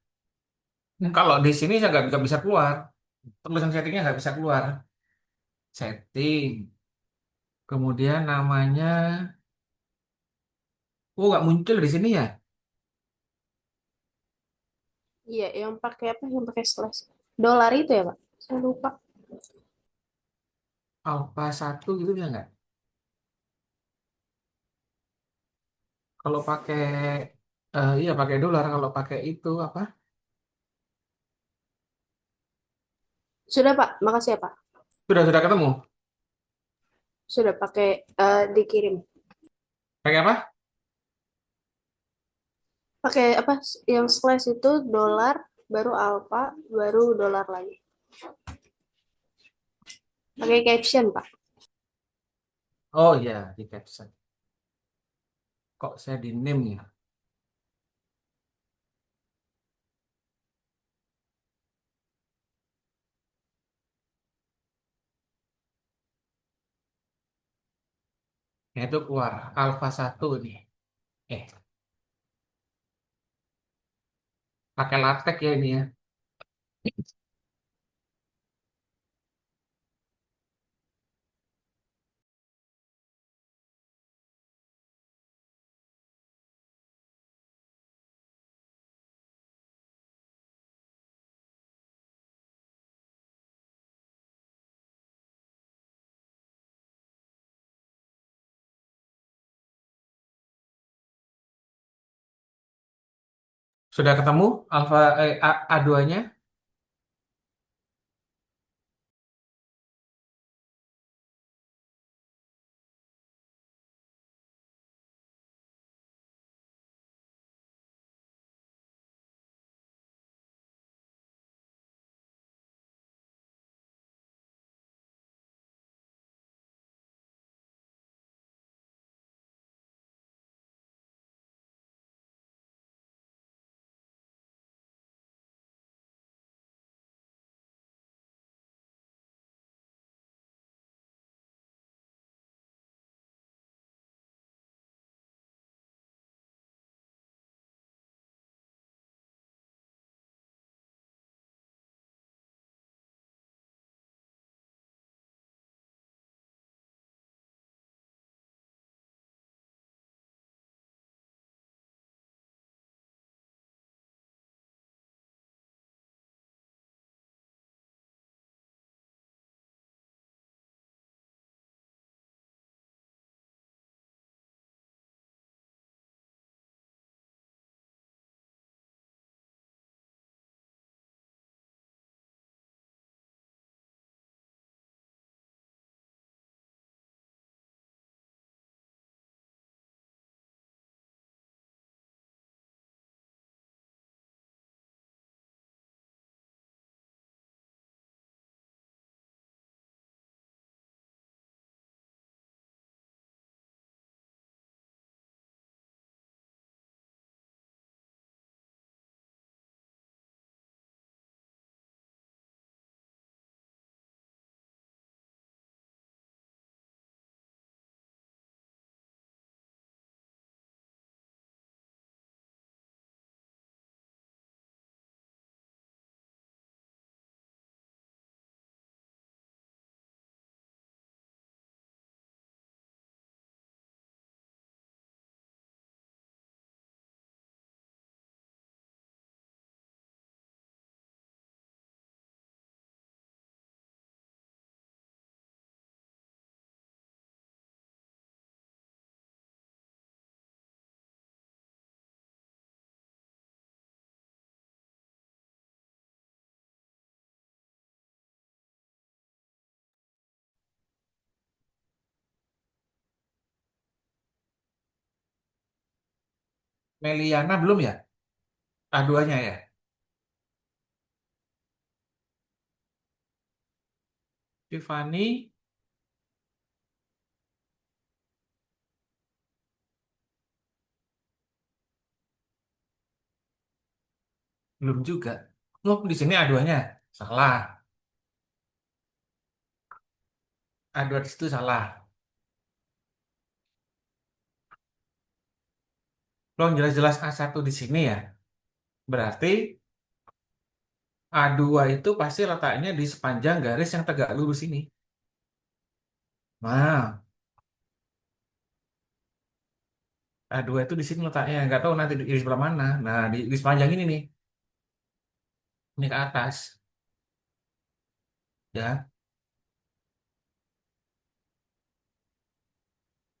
Kalau di sini saya nggak bisa keluar. Tulisan settingnya nggak bisa keluar. Setting. Kemudian namanya, oh nggak muncul di sini ya. Iya, yang pakai apa? Yang pakai slash. Dolar itu ya, Pak? Saya lupa. Alpha satu gitu ya nggak? Kalau pakai, iya pakai dolar. Kalau pakai itu apa? Sudah, Pak. Makasih ya, Pak. Sudah ketemu. Sudah pakai dikirim. Pakai apa? Pakai apa? Yang slash itu dolar, baru alfa, baru dolar lagi. Pakai caption, Pak. Oh iya, di caption. Kok saya di name ya? Ya, itu keluar Alpha 1 nih. Eh, pakai latex ya ini ya. Sudah ketemu Alpha A2-nya? Meliana belum ya? A2-nya ya? Tiffany belum juga. Oh, di sini A2-nya. Salah. A2 di situ salah. Belum jelas-jelas A1 di sini ya. Berarti A2 itu pasti letaknya di sepanjang garis yang tegak lurus ini. Nah, A2 itu di sini letaknya. Nggak tahu nanti di sebelah mana. Nah, di sepanjang ini nih. Ini ke atas. Ya.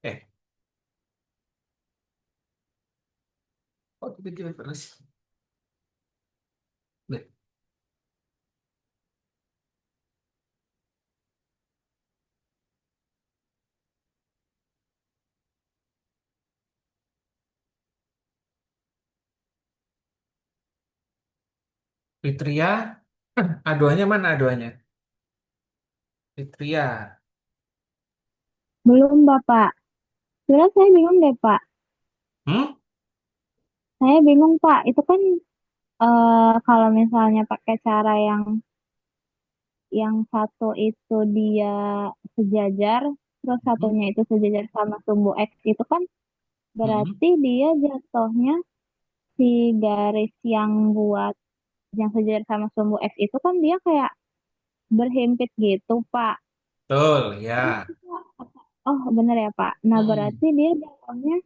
Eh, oh, tiba-tiba terus. Nih, Fitria, aduannya mana aduannya? Fitria. Belum, Bapak. Sebenarnya saya bingung deh, Pak. Hmm? Saya bingung, Pak. Itu kan kalau misalnya pakai cara yang satu itu dia sejajar, terus Hmm? satunya itu sejajar sama sumbu X itu kan Hmm? berarti dia jatuhnya si garis yang buat yang sejajar sama sumbu X itu kan dia kayak berhimpit gitu, Pak. Betul, Terus ya. kita, oh bener ya, Pak. Nah, Hmm. berarti dia jatuhnya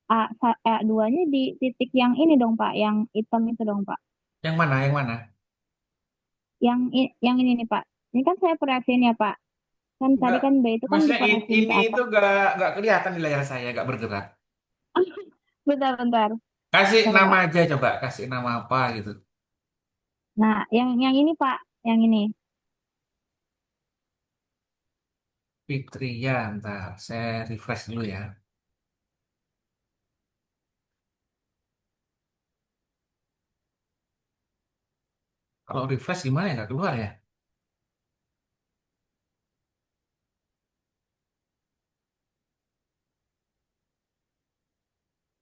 A2-nya di titik yang ini dong, Pak, yang hitam itu dong, Pak. Yang mana? Yang mana? Yang ini nih, Pak. Ini kan saya proyeksiin ya, Pak. Kan tadi Enggak. kan B itu kan Maksudnya diproyeksiin ke ini itu atas. nggak kelihatan di layar saya, nggak bergerak. Bentar, bentar. Kasih Bentar, nama Pak. aja coba, kasih nama apa gitu. Nah, yang ini, Pak. Yang ini. Fitria, ntar saya refresh dulu ya. Kalau refresh gimana ya? Nggak keluar ya?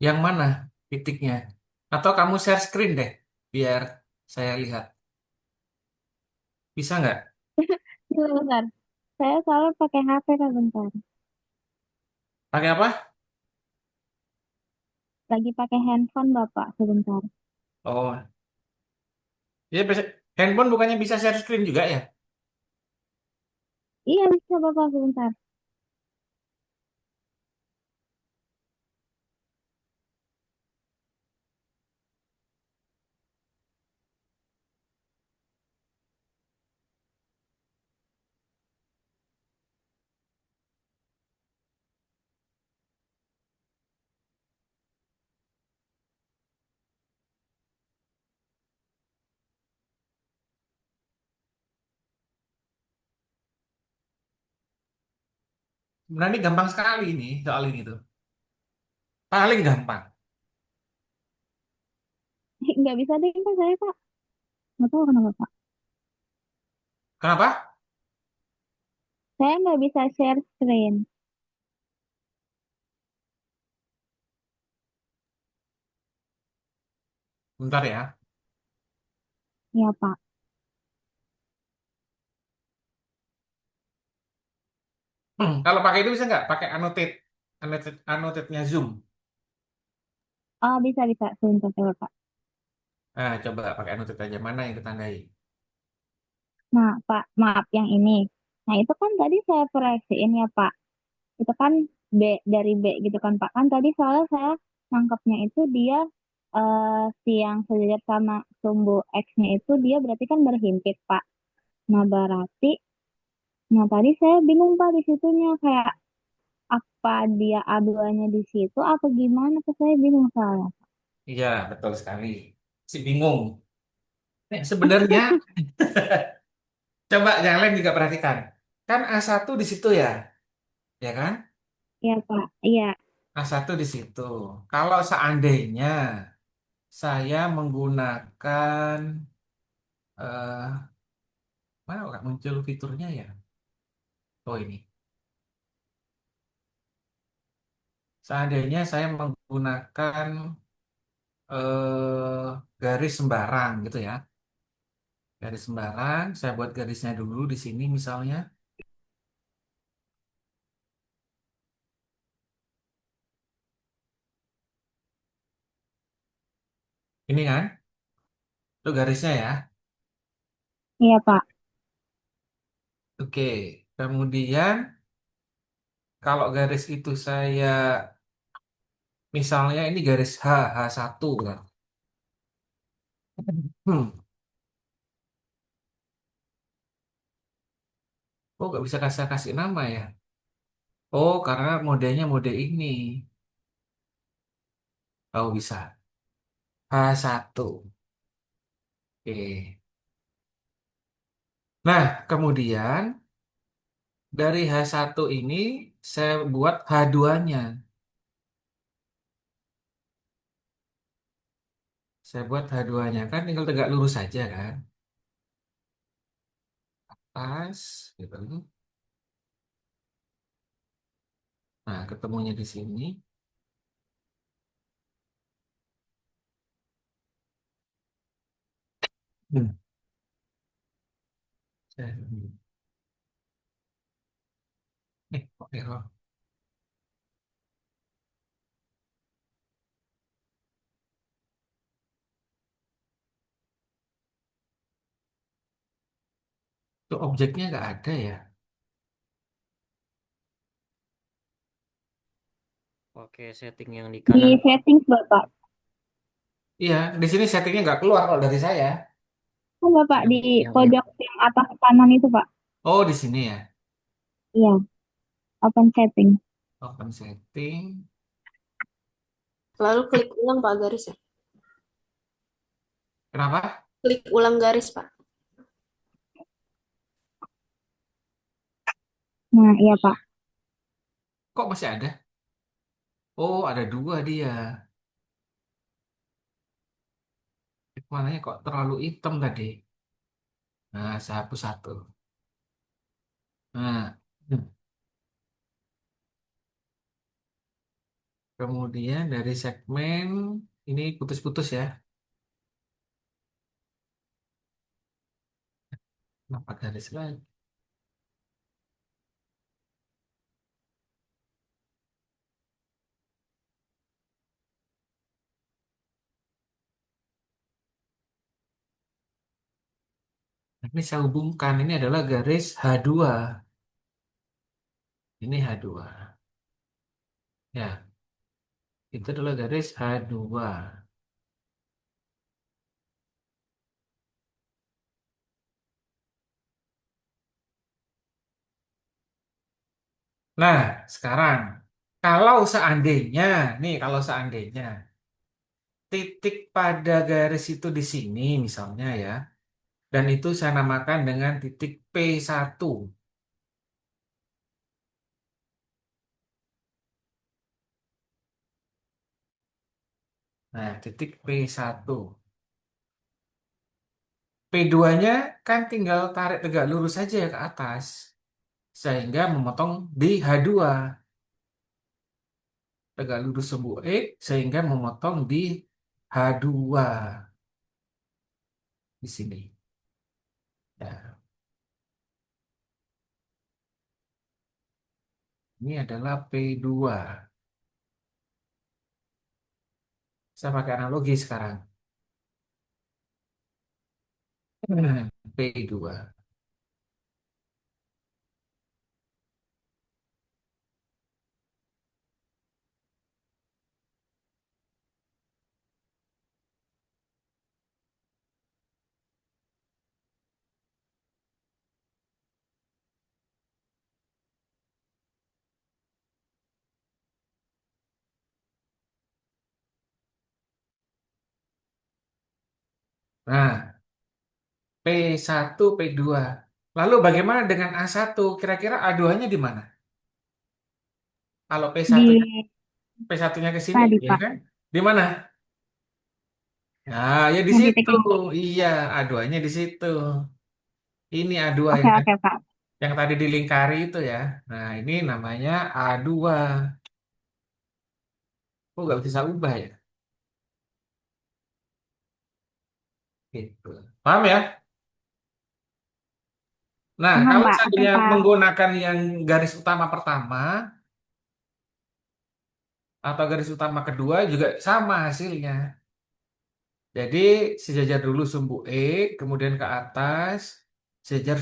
Yang mana titiknya? Atau kamu share screen deh, biar saya lihat. Bisa nggak? Bentar, bentar. Saya selalu pakai HP, kan, bentar. Pakai apa? Lagi pakai handphone, Bapak, sebentar. Oh, ya bisa. Handphone bukannya bisa share screen juga ya? Iya, bisa, Bapak, sebentar. Sebenarnya gampang sekali ini soal ini tuh. Paling gampang. Nggak bisa deh, Pak, saya, Pak. Nggak tahu kenapa, Pak. Kenapa? Saya nggak bisa share screen. Bentar ya. Ya, Pak. Kalau pakai itu bisa nggak? Pakai annotate-nya Zoom. Oh, bisa, bisa. Sebentar, coba, Pak. Nah, coba pakai annotate aja. Mana yang ditandai? Nah, Pak, maaf yang ini. Nah, itu kan tadi saya proyeksiin ya, Pak. Itu kan B dari B gitu kan, Pak. Kan tadi soalnya saya nangkepnya itu dia si yang sejajar sama sumbu X-nya itu dia berarti kan berhimpit, Pak. Nah, berarti, nah tadi saya bingung, Pak, di situnya. Kayak apa dia A2-nya di situ atau gimana? Tuh saya bingung soalnya. Iya, betul sekali. Si bingung. Sebenarnya, coba yang lain juga perhatikan. Kan A1 di situ ya, ya kan? Iya, Pak. Iya. A1 di situ. Kalau seandainya saya menggunakan, mana nggak muncul fiturnya ya? Oh ini. Seandainya saya menggunakan garis sembarang gitu ya. Garis sembarang, saya buat garisnya dulu di sini misalnya. Ini kan, itu garisnya ya. Iya, Pak. Oke, kemudian kalau garis itu saya, misalnya ini garis H1 kan. Hmm, oh nggak bisa kasih kasih nama ya. Oh, karena modenya mode ini. Oh bisa. H1. Oke. Nah, kemudian dari H1 ini saya buat H2-nya. Saya buat H2-nya kan tinggal tegak lurus saja kan. Pas, gitu. Nah, ketemunya di sini. Hmm. Kok error? Itu objeknya nggak ada ya? Oke, setting yang di Di kanan. settings Bapak. Iya, di sini settingnya nggak keluar kalau dari saya. Kan Bapak yang di yang pojok yang atas kanan itu Pak. Oh, di sini ya. Iya, open setting. Open setting. Lalu klik ulang Pak garis ya. Kenapa? Klik ulang garis Pak. Nah, iya Pak. Kok masih ada? Oh, ada dua dia. Warnanya kok terlalu hitam tadi. Nah, saya hapus satu. Nah, kemudian dari segmen ini putus-putus ya. Kenapa garis lagi? Nah, ini saya hubungkan. Ini adalah garis H2. Ini H2. Ya, itu adalah garis H2. Nah, sekarang kalau seandainya, nih kalau seandainya titik pada garis itu di sini misalnya ya, dan itu saya namakan dengan titik P1. Nah, titik P1. P2-nya kan tinggal tarik tegak lurus saja ke atas, sehingga memotong di H2. Tegak lurus sumbu X, sehingga memotong di H2 di sini. Ya, ini adalah P2. Saya pakai analogi sekarang. P2. Nah, P1, P2. Lalu bagaimana dengan A1? Kira-kira A2-nya di mana? Kalau P1-nya Di P1-nya ke sini, tadi ya Pak. kan? Di mana? Nah, ya di Yang titik situ. ini. Iya, A2-nya di situ. Ini A2 Oke, yang oke Pak. tadi dilingkari itu ya. Nah, ini namanya A2. Oh, nggak bisa ubah ya? Gitu. Paham ya? Nah, Paham kalau Pak. Oke seandainya Pak. menggunakan yang garis utama pertama atau garis utama kedua juga sama hasilnya. Jadi sejajar dulu sumbu E, kemudian ke atas, sejajar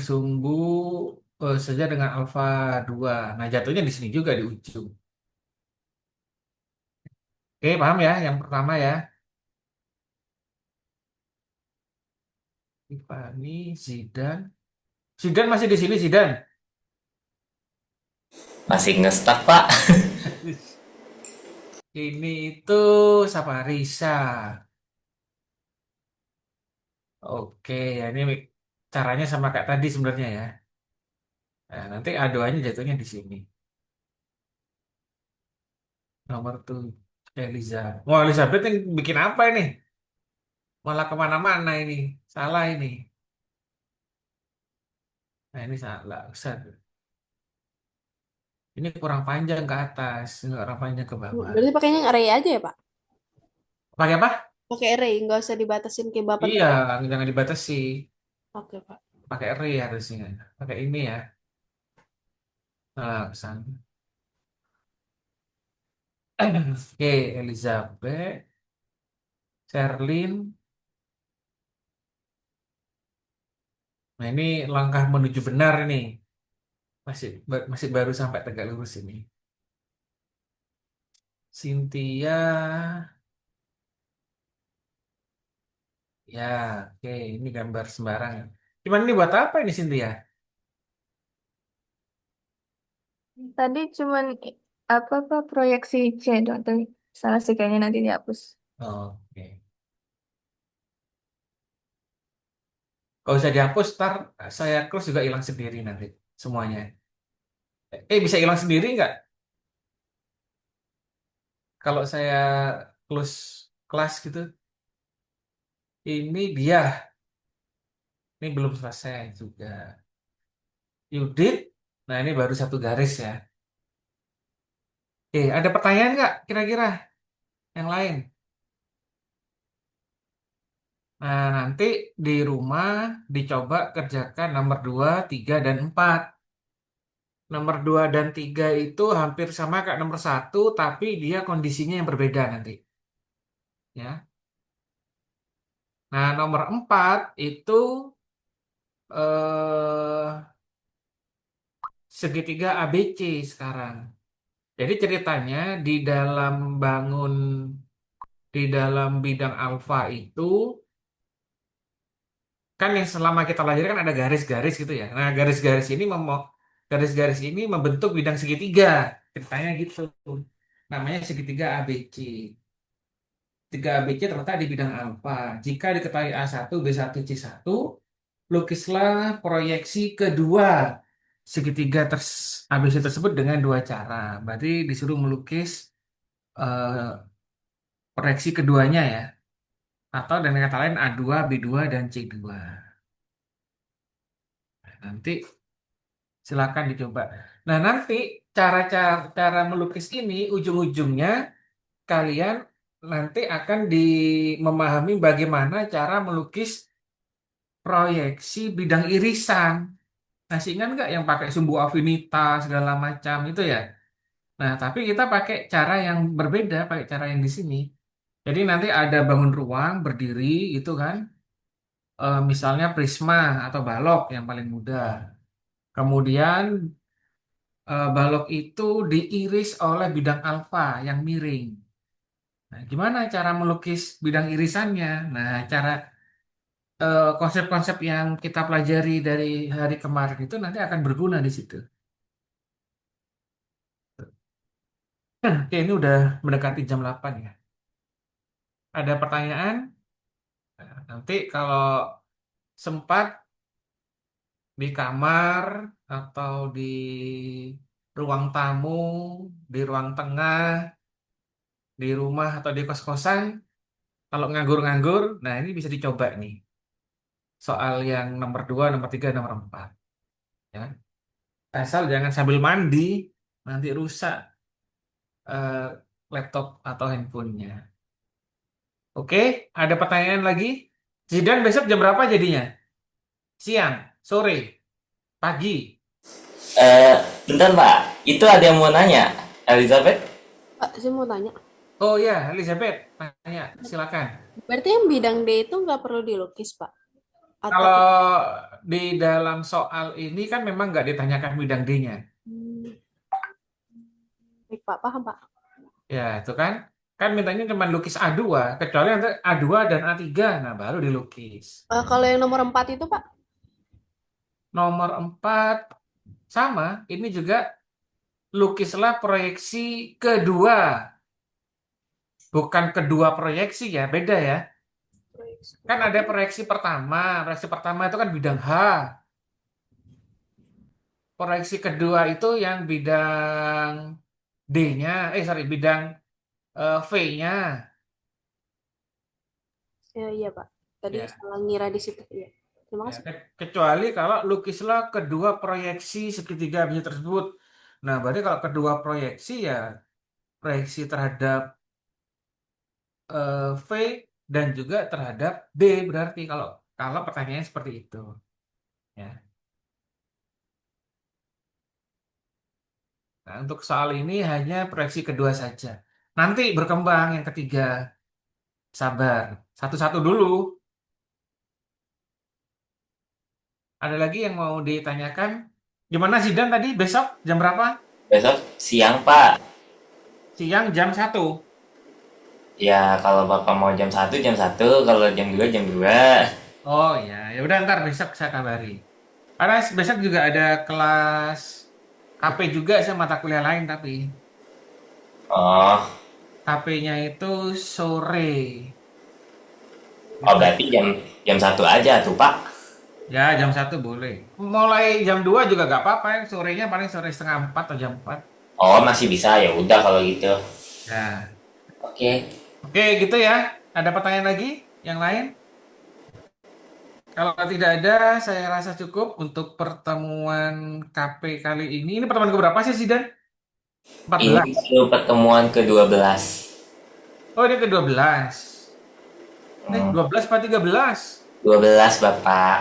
sejajar dengan alfa 2. Nah, jatuhnya di sini juga di ujung. Oke, paham ya? Yang pertama ya. Ipani, Zidan. Zidan masih di sini, Zidan. Masih ngestak, Pak. Ini itu Saparisa. Oke, ya ini caranya sama kayak tadi sebenarnya ya. Nah, nanti A2-nya jatuhnya di sini. Nomor tuh Eliza. Wah, Elizabeth yang bikin apa ini? Malah kemana-mana ini. Salah ini. Nah ini salah. Ustaz. Ini kurang panjang ke atas, ini kurang panjang ke bawah. Berarti pakainya array aja ya, Pak? Pakai apa? Pakai array, nggak usah dibatasin kayak Bapak Iya, tadi. jangan dibatasi. Oke, Pak. Pakai re harusnya. Pakai ini ya. Nah, kesana. Oke, Elizabeth, Sherlyn. Nah, ini langkah menuju benar ini. Masih baru sampai tegak lurus ini. Cynthia. Ya, oke. Ini gambar sembarangan. Cuman ini buat apa ini Cynthia? Tadi cuman apa proyeksi C doang tuh. Salah sih kayaknya nanti dihapus. Oke. Kalau usah dihapus, ntar saya close juga hilang sendiri nanti. Semuanya. Bisa hilang sendiri nggak? Kalau saya close kelas gitu. Ini dia. Ini belum selesai juga. Yudit. Nah, ini baru satu garis ya. Ada pertanyaan nggak kira-kira yang lain? Nah, nanti di rumah dicoba kerjakan nomor 2, 3, dan 4. Nomor 2 dan 3 itu hampir sama kayak nomor 1, tapi dia kondisinya yang berbeda nanti. Ya. Nah, nomor 4 itu eh, segitiga ABC sekarang. Jadi ceritanya bangun di dalam bidang alfa itu kan yang selama kita lahir kan ada garis-garis gitu ya. Nah, garis-garis ini membentuk bidang segitiga. Ceritanya gitu. Namanya segitiga ABC. Tiga ABC terletak di bidang alfa. Jika diketahui A1, B1, C1, lukislah proyeksi kedua segitiga ABC tersebut dengan dua cara. Berarti disuruh melukis eh, proyeksi keduanya ya. Atau dengan kata lain A2, B2, dan C2. Nanti silakan dicoba. Nah, nanti cara melukis ini ujung-ujungnya kalian nanti akan memahami bagaimana cara melukis proyeksi bidang irisan. Masih ingat nggak yang pakai sumbu afinitas segala macam itu ya? Nah, tapi kita pakai cara yang berbeda, pakai cara yang di sini. Jadi nanti ada bangun ruang berdiri itu kan, misalnya prisma atau balok yang paling mudah. Kemudian balok itu diiris oleh bidang alfa yang miring. Nah, gimana cara melukis bidang irisannya? Nah, konsep-konsep yang kita pelajari dari hari kemarin itu nanti akan berguna di situ. Oke, ini udah mendekati jam 8 ya. Ada pertanyaan? Nah, nanti kalau sempat di kamar atau di ruang tamu, di ruang tengah, di rumah atau di kos-kosan, kalau nganggur-nganggur, nah ini bisa dicoba nih. Soal yang nomor 2, nomor 3, nomor 4. Ya. Asal jangan sambil mandi, nanti rusak eh, laptop atau handphonenya. Oke, ada pertanyaan lagi? Zidan besok jam berapa jadinya? Siang, sore, pagi. Eh, bentar Pak, itu ada yang mau nanya. Elizabeth? Pak, saya mau tanya. Oh ya, Elizabeth, tanya, silakan. Berarti yang bidang D itu nggak perlu dilukis, Pak? Atau Kalau di dalam soal ini kan memang nggak ditanyakan bidang D-nya. hmm, baik, Pak, paham, Pak. Ya, itu kan. Kan mintanya cuma lukis A2, kecuali nanti A2 dan A3, nah baru dilukis. Kalau yang nomor 4 itu, Pak? Nomor 4, sama, ini juga lukislah proyeksi kedua. Bukan kedua proyeksi ya, beda ya. Kan ada proyeksi pertama itu kan bidang H. Proyeksi kedua itu yang bidang D-nya, bidang V-nya. Ya, iya, Pak. Tadi Ya, salah ngira di situ. Ya. Terima ya. kasih. Kecuali kalau lukislah kedua proyeksi segitiga biji tersebut. Nah, berarti kalau kedua proyeksi ya proyeksi terhadap V dan juga terhadap D berarti kalau kalau pertanyaannya seperti itu. Ya. Nah, untuk soal ini hanya proyeksi kedua saja. Nanti berkembang yang ketiga. Sabar. Satu-satu dulu. Ada lagi yang mau ditanyakan? Gimana Zidan tadi? Besok jam berapa? Besok siang, Pak. Siang jam 1. Ya, kalau Bapak mau jam 1, kalau jam 2. Oh ya, ya udah ntar besok saya kabari. Karena besok juga ada kelas KP juga saya mata kuliah lain tapi Oh, KP-nya itu sore. oh Itu berarti jam 1 aja tuh, Pak. ya jam 1 boleh. Mulai jam 2 juga gak apa-apa. Sorenya paling sore setengah 4 atau jam 4. Oh, masih bisa. Ya udah kalau gitu. Ya, Oke. oke gitu ya. Ada pertanyaan lagi yang lain? Kalau tidak ada, saya rasa cukup untuk pertemuan KP kali ini. Ini pertemuan keberapa sih, Zidan? Ini 14. baru pertemuan ke-12. Oh, ini ke-12. Hmm, 12 apa 13? 12, Bapak.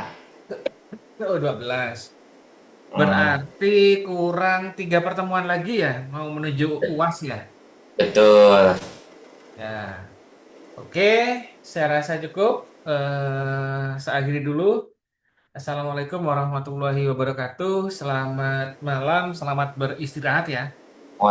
Oh, 12. Hmm, Berarti kurang 3 pertemuan lagi ya, mau menuju UAS ya. betul. Ya, oke. Saya rasa cukup. Saya akhiri dulu. Assalamualaikum warahmatullahi wabarakatuh. Selamat malam, selamat beristirahat ya.